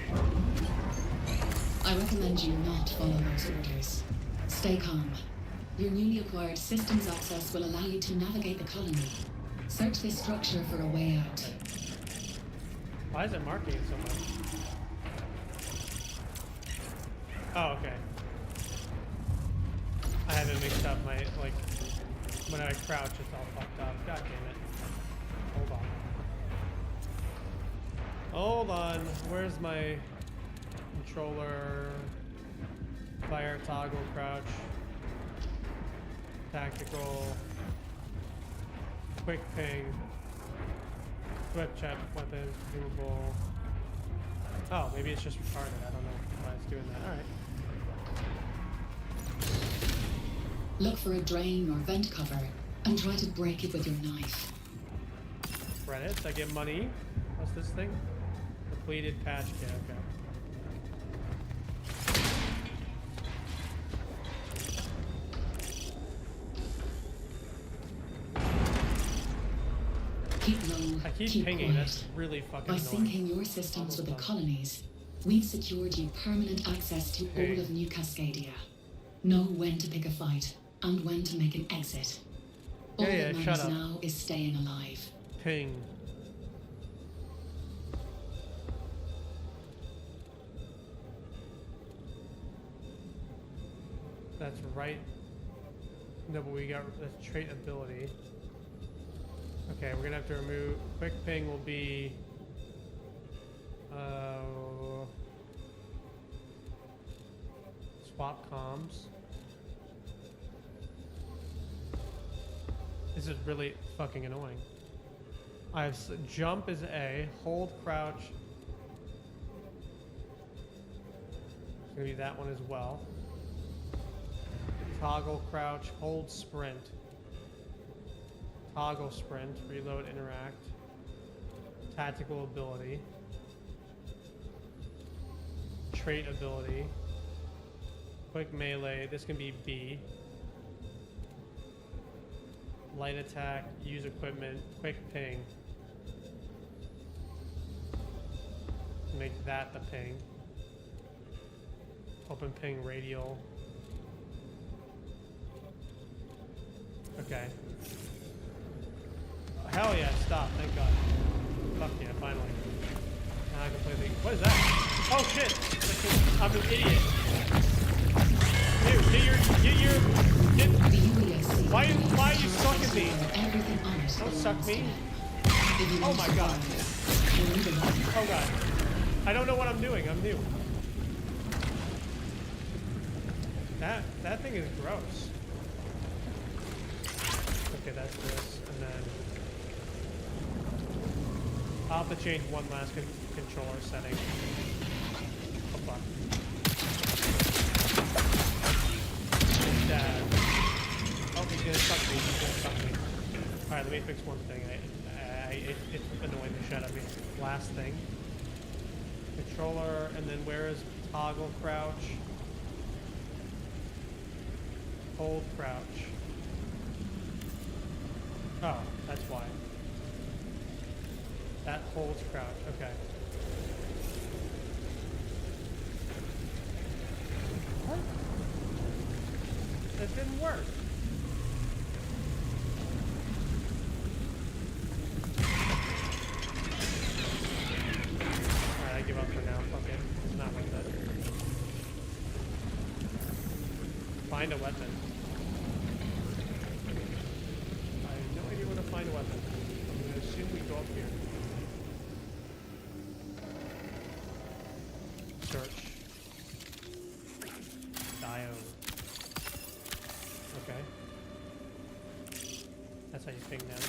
S13: I recommend you not follow those orders. Stay calm. Your newly acquired systems access will allow you to navigate the colony. Search this structure for a way out.
S1: Why is it marking it so much? Oh, okay. I had it mixed up. My, like, when I crouch, it's all fucked up. God damn it. Hold on. Hold on. Where's my controller? Fire, toggle, crouch. Tactical. Quick ping. Whip check, weapons, consumable. Oh, maybe it's just retarded. I don't know why it's doing that. Alright.
S13: Look for a drain or vent cover. and try to break it with your knife.
S1: Credits. I get money. What's this thing? Depleted patch kit. Okay.
S13: Keep low.
S1: I keep
S13: quiet.
S1: pinging. That's really fucking
S13: By
S1: annoying.
S13: syncing your systems with the colonies, we've secured you permanent access to all of New Cascadia. Know when to pick a fight and when to make an exit. All
S1: Yeah,
S13: that
S1: shut
S13: matters
S1: up.
S13: now is staying alive.
S1: Ping. That's right. No, but we got the trait ability. Okay, we're gonna have to remove. Quick ping will be. Swap comms. This is really fucking annoying. I have jump is A, hold crouch. It's gonna be that one as well. Toggle crouch, hold sprint. Toggle sprint, reload, interact. Tactical ability. Trait ability. Quick melee, this can be B. Light attack, use equipment, quick ping. Make that the ping. Open ping radial. Okay. Hell yeah, stop, thank God. Fuck yeah, finally. Now I can play the. What is that? Oh shit! I'm an idiot. Dude, why are you sucking me? Don't suck me. Oh my God. Oh God. I don't know what I'm doing, I'm new. That thing is gross. Okay, that's this, and then I'll have to change one last controller setting. Oh fuck. Oh, he's gonna suck me. He's gonna suck me. Alright, let me fix one thing. It's annoying the shit out of me. Last thing. Controller, and then where is toggle crouch? Hold crouch. Oh, that's why. That holds crouch, okay. What? That didn't work. Alright, I give up for now. Fuck it. It's not worth it. Find a weapon. I have no idea where to find a weapon. I'm going to assume we go up here. Search. Diode. Okay. That's how you ping them.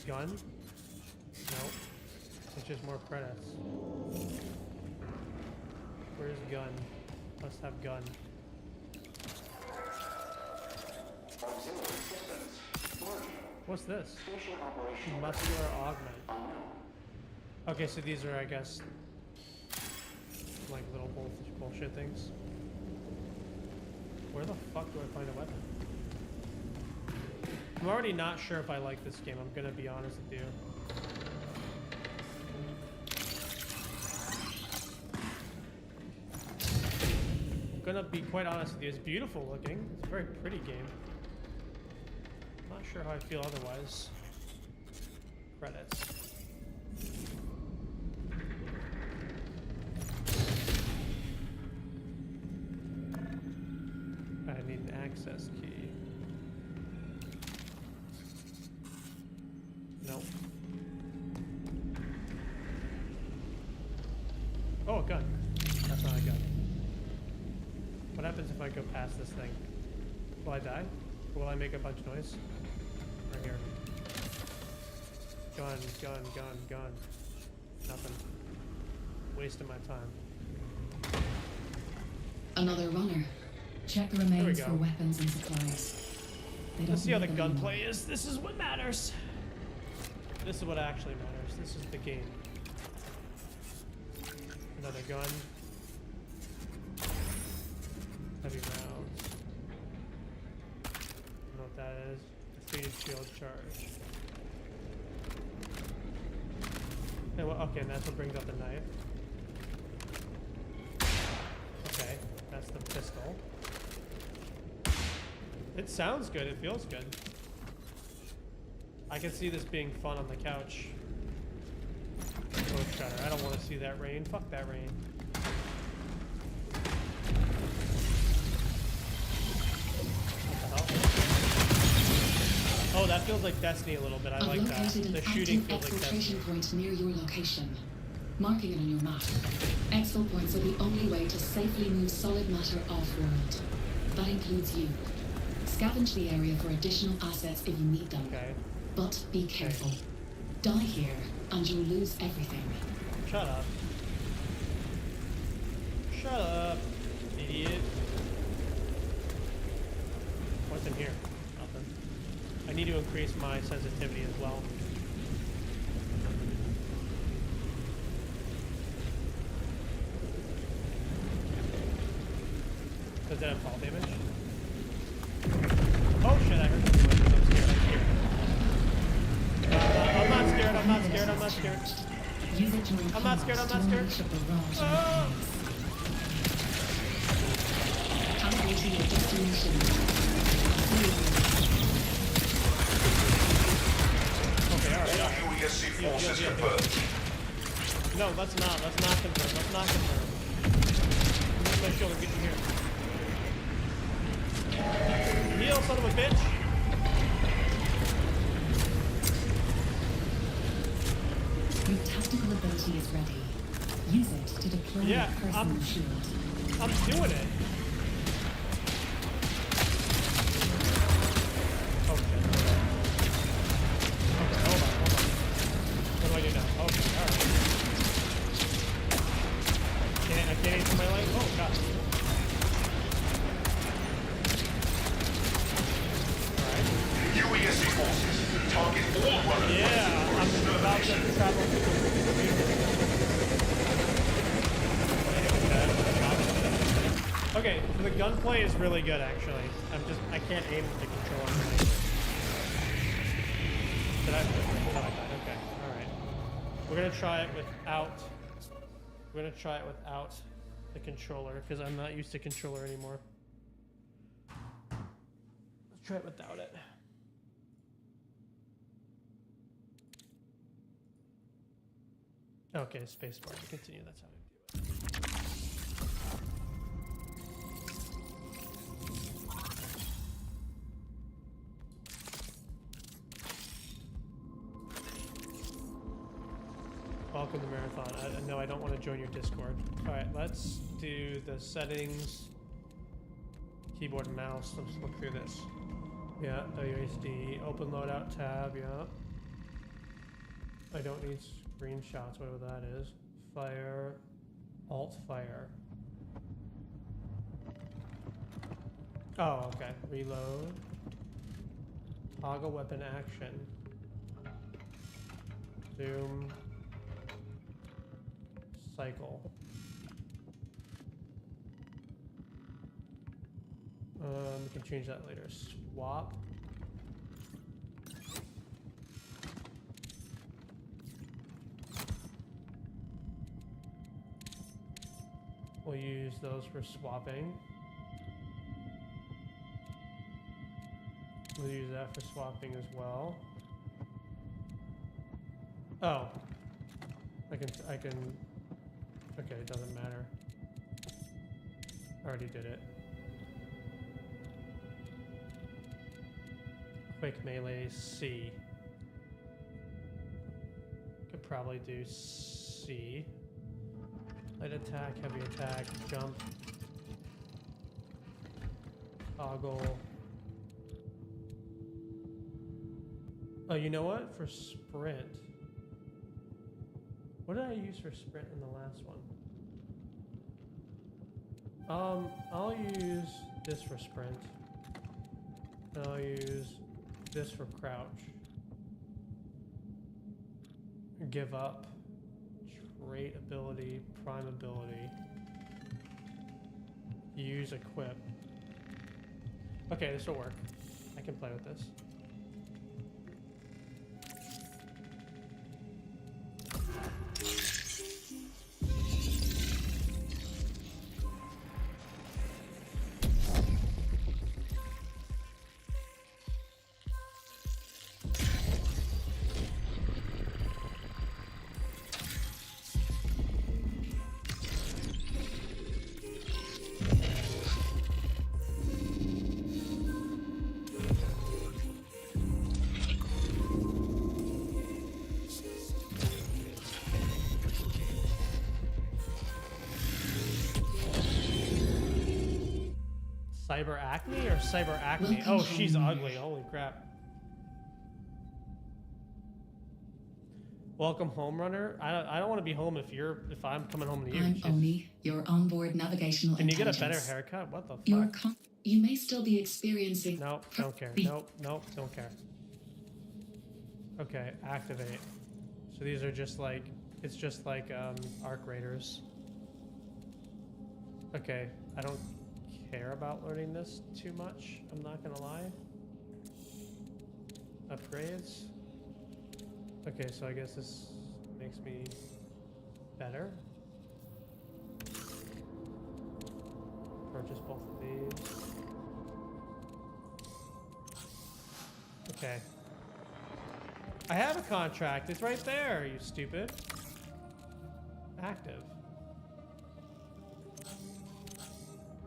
S1: Gun? No. It's just more credits. Where's gun? Must have gun. What's this? Muscular augment. Okay, so these are, I guess, like little bullshit things. Where the fuck do I find a weapon? I'm already not sure if I like this game, I'm gonna be honest with you. I'm gonna be quite honest with you, it's beautiful looking. It's a very pretty game. I'm not sure how I feel otherwise. Credits. I need an access key. Nope. Oh, a gun. That's not a gun. What happens if I go past this thing? Will I die? Will I make a bunch of noise? Right here. Gun, gun, gun, gun. Nothing. Wasting my time.
S13: Another runner. Check the
S1: we
S13: remains
S1: go.
S13: for weapons and supplies. They don't
S1: Let's see how the
S13: need them anymore.
S1: gunplay is. This is what matters. This is what actually matters. This is the game. Another gun. Heavy rounds. I don't know what that is. Defeated shield charge. And okay, and that's what brings up the knife. Okay, that's the pistol. It sounds good. It feels good. I can see this being fun on the couch. Oh, shutter. I don't want to see that rain. Fuck that rain. What the hell? Oh, that feels like Destiny a little bit. I
S13: I've
S1: like that.
S13: located an
S1: The shooting
S13: active
S1: feels like Destiny.
S13: exfiltration point near your location. Marking it on your map. Exfil points are the only way to safely move solid matter off-world. That includes you. Scavenge the area for additional assets if you need them.
S1: Okay.
S13: But be careful. Die here, and you'll lose everything.
S1: Shut up. Shut up, idiot. What's in here? Nothing. I need to increase my sensitivity as well. Does that have fall damage? Oh shit, I heard something. I'm not scared. I'm not scared. I'm not scared.
S13: Use it during
S1: I'm not scared. I'm not scared. Oh!
S13: Calculating your destination.
S1: Okay, alright.
S4: All UESC forces confirmed.
S1: No, let's not. Let's not confirm. Let's not confirm. Use my shield and get in here. Heal, son of a bitch!
S13: Your tactical ability is ready. Use it to deploy
S1: Yeah,
S13: your personal shield.
S1: I'm doing it. Oh shit. Okay, hold on. What do I do now? Okay, alright. I can't aim for my life? Oh god.
S4: UESC forces target all runners.
S1: Yeah, I'm about to travel to Okay, so the gunplay is really good actually. I can't aim with the controller. Did I? No, I died. Okay, alright. We're gonna try it without the controller, because I'm not used to controller anymore. Let's try it without it. Okay, spacebar to continue, that's how we do it. Welcome to Marathon. No, I don't want to join your Discord. Alright, let's do the settings. Keyboard and mouse. Let's look through this. Yeah, WASD. Open loadout tab, yeah. I don't need screenshots, whatever that is. Fire. Alt fire. Oh, okay. Reload. Toggle weapon action. Zoom. Cycle. We can change that later. Swap. We'll use those for swapping. We'll use that for swapping as well. Oh. I can, okay, it doesn't matter. I already did it. Quick melee C. Could probably do C. Light attack, heavy attack, jump. Toggle. Oh, you know what? For sprint. What did I use for sprint in the last one? I'll use this for sprint. I'll use this for crouch. Give up. Trait ability, prime ability. Use equip. Okay, this will work. I can play with this. Cyber acne or cyber acne? Oh, she's ugly. Holy crap. Welcome home, runner. I don't want to be home if I'm coming home to you.
S13: I'm Oni, your onboard navigational
S1: Can you get a better
S13: intelligence.
S1: haircut? What the
S13: Your
S1: fuck?
S13: you may still be experiencing.
S1: Nope, don't care. Nope, don't care. Okay, activate. So these are just like, it's just like Arc Raiders. Okay, I don't care about learning this too much, I'm not gonna lie. Upgrades. Okay, so I guess this makes me better. Purchase both of these. Okay. I have a contract, it's right there, you stupid. Active.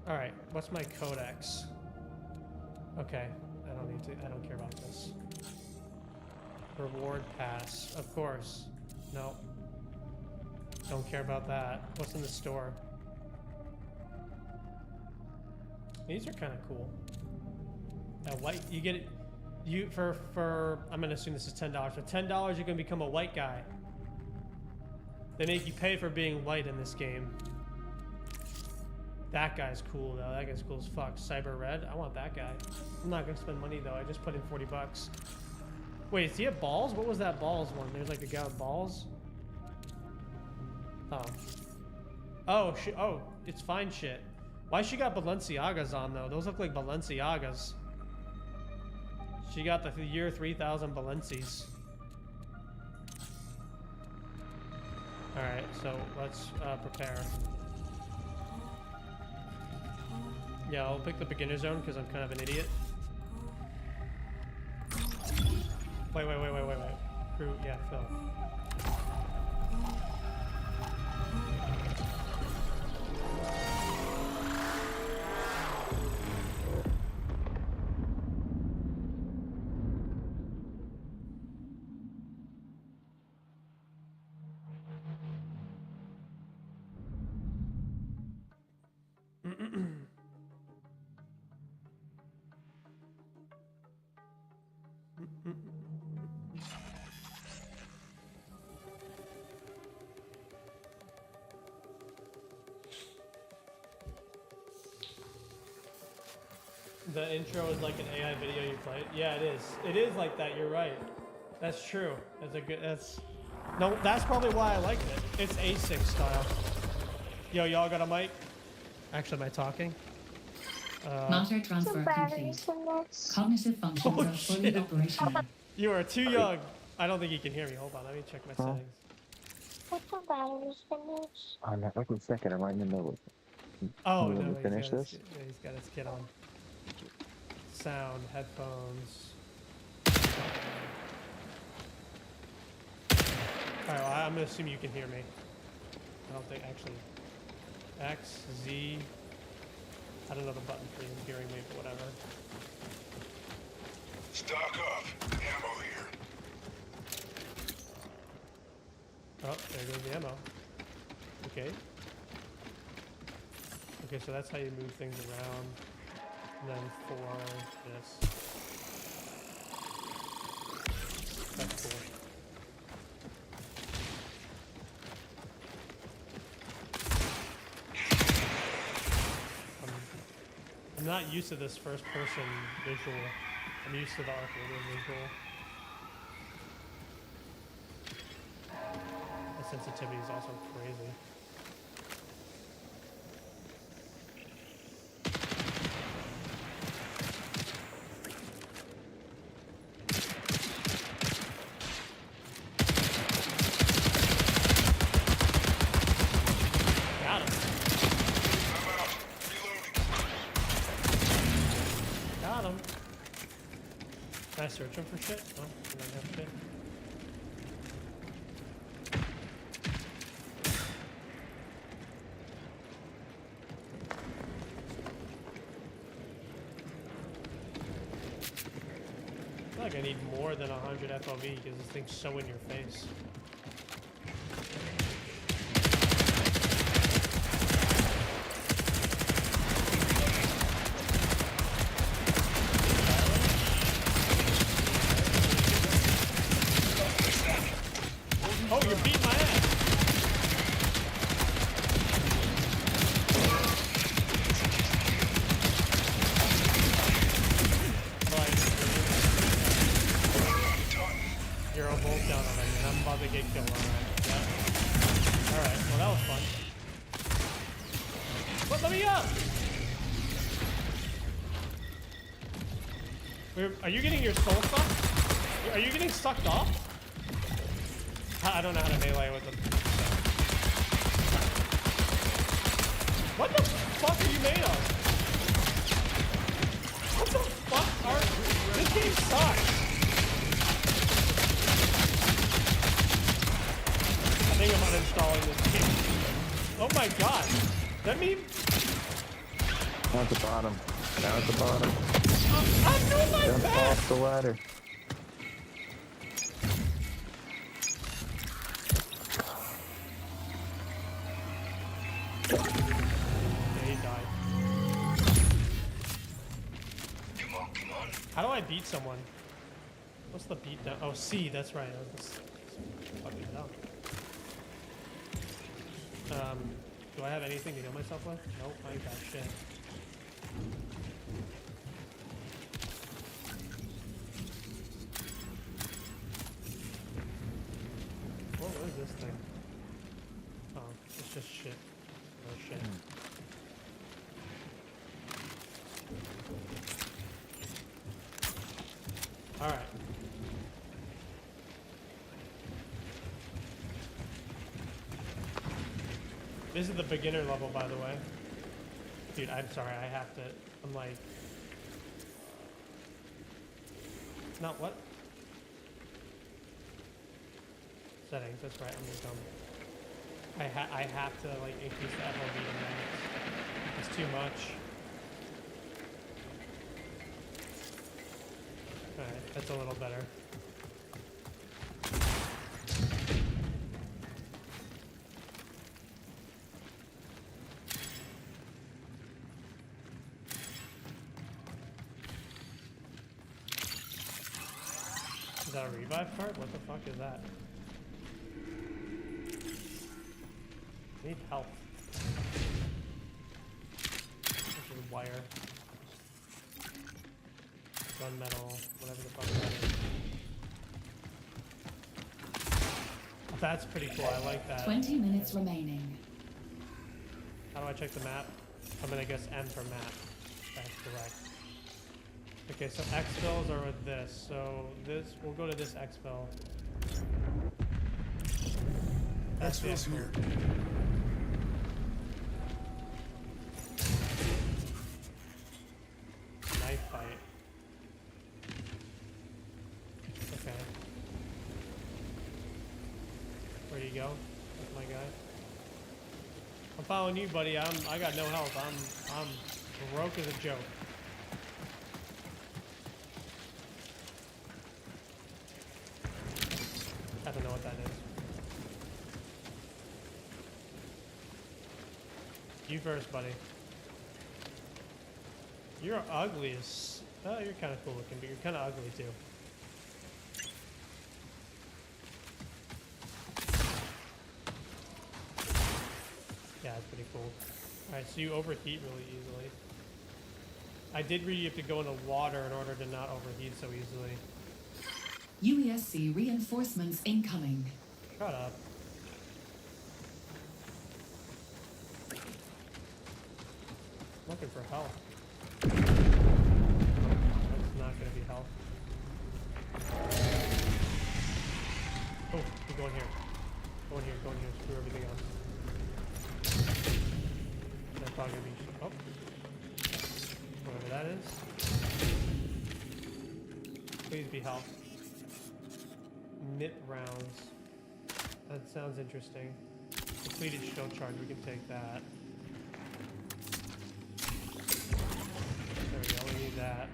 S1: Alright, what's my codex? Okay, I don't care about this. Reward pass, of course. No. Don't care about that. What's in the store? These are kind of cool. White, you get it. I'm gonna assume this is $10. For $10, you're gonna become a white guy. They make you pay for being white in this game. That guy's cool though. That guy's cool as fuck. Cyber Red. I want that guy. I'm not gonna spend money though. I just put in 40 bucks. Wait, does he have balls? What was that balls one? There's like a guy with balls. Oh. Oh shit. Oh, it's fine shit. Why she got Balenciagas on though? Those look like Balenciagas. She got the year 3000 Balencis. All right, so let's prepare. Yeah, I'll pick the beginner zone because I'm kind of an idiot. Wait. Crew, yeah, Phil. The intro is like an AI video you played. Yeah, it is. It is like that. You're right. That's true. No, that's probably why I liked it. It's A6 style. Yo, y'all got a mic? Actually, am I talking?
S13: Matter transfer complete. Cognitive functions are fully operational.
S1: You are too young. I don't think you can hear me. Hold on, let me check my settings.
S15: What's the batteries finished?
S16: I'm not like a second. I'm right in the middle.
S1: Oh,
S16: you
S1: no,
S16: want to finish this?
S1: He's got his kit on. Sound, headphones. Alright, well, I'm gonna assume you can hear me. I don't think, actually. X, Z. I don't know the button for hearing me, but whatever.
S4: Stock up. Ammo here.
S1: Oh, there goes the ammo. Okay. Okay, so that's how you move things around. And then for this. That's cool. I'm not used to this first person visual. I'm used to the arcade visual. The sensitivity is also crazy. Got him. Got him. Can I search him for shit? No, I don't have shit. I feel like I need more than 100 FOV because this thing's so in your face. Oh, you're beating my ass! You're almost down already, and I'm about to get killed already. Yeah. Alright, well that was fun. What? Let me up! Are you getting your soul sucked? Are you getting sucked off? I don't know how to melee with them. What the fuck are you made of? What the fuck are... This game sucks! I think I'm uninstalling this game. Oh my god! Let me...
S16: Down at the bottom. Down at the bottom.
S1: I'm doing my
S16: Jump
S1: best!
S16: off the ladder.
S1: Yeah, he died.
S4: Come on.
S1: How do I beat someone? What's the beat down? Oh, C, that's right. I was fucking dumb. Do I have anything to heal myself with? Nope, I ain't got shit. What was this thing? Oh, it's just shit. Oh shit. Alright. This is the beginner level, by the way. Dude, I'm sorry, I have to... I'm like... Not what? Settings, that's right, I'm just dumb. I have to, like, increase the FOV in that. It's too much. Alright, that's a little better. Is that a revive card? What the fuck is that? I need help. This is wire. Gunmetal, whatever the fuck that is. That's pretty cool, I like that.
S13: 20 minutes remaining.
S1: How do I check the map? I'm gonna guess M for map. That's correct. Okay, so exfils are with this. So this, we'll go to this exfil. That's the exfil here. Knife fight. Okay. Where do you go? That's my guy. I'm following you, buddy. I got no health. I'm broke as a joke. I don't know what that is. You first, buddy. You're ugly as... Oh, you're kind of cool looking, but you're kind of ugly too. Yeah, that's pretty cool. Alright, so you overheat really easily. I did read you have to go into water in order to not overheat so easily.
S13: UESC reinforcements incoming.
S1: Shut up. Looking for health. That's not gonna be health. Oh, you go in here. Go in here, go in here, screw everything else. That's probably gonna be. Oh. Whatever that is. Please be health. MIT rounds. That sounds interesting. Depleted shield charge, we can take that. There we go, we need that.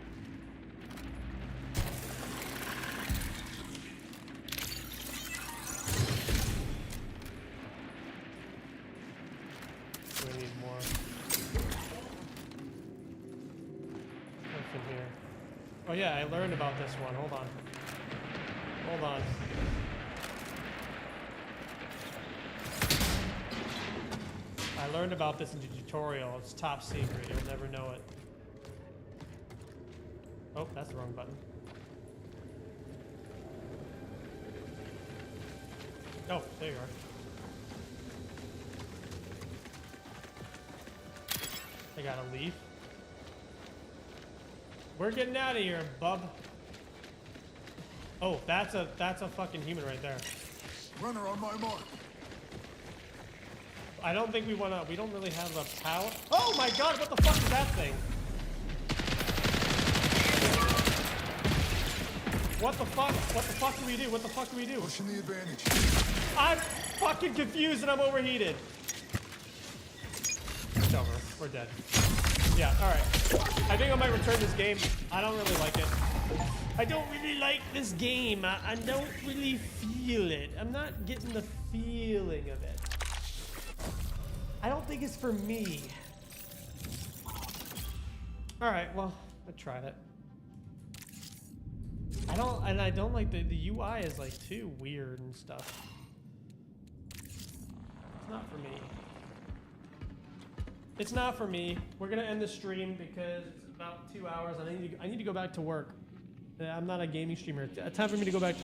S1: We need more. What's in here? Oh yeah, I learned about this one. Hold on. Hold on. I learned about this in the tutorial. It's top secret. You'll never know it. Oh, that's the wrong button. Oh, there you are. I got a leaf. We're getting out of here, bub. Oh, that's a fucking human right there.
S4: Runner on my mark.
S1: I don't think we wanna. We don't really have the power. Oh my god! What the fuck is that thing? What the fuck? What the fuck do we do? What the fuck do we do?
S4: Pushing the advantage.
S1: I'm fucking confused and I'm overheated. It's over. We're dead. Yeah. All right. I think I might return this game. I don't really like it. I don't really like this game. I don't really feel it. I'm not getting the feeling of it. I don't think it's for me. All right, well, I tried it. I don't like the UI is like too weird and stuff. It's not for me. It's not for me. We're gonna end the stream because it's about 2 hours and I need to go back to work. I'm not a gaming streamer. Time for me to go back to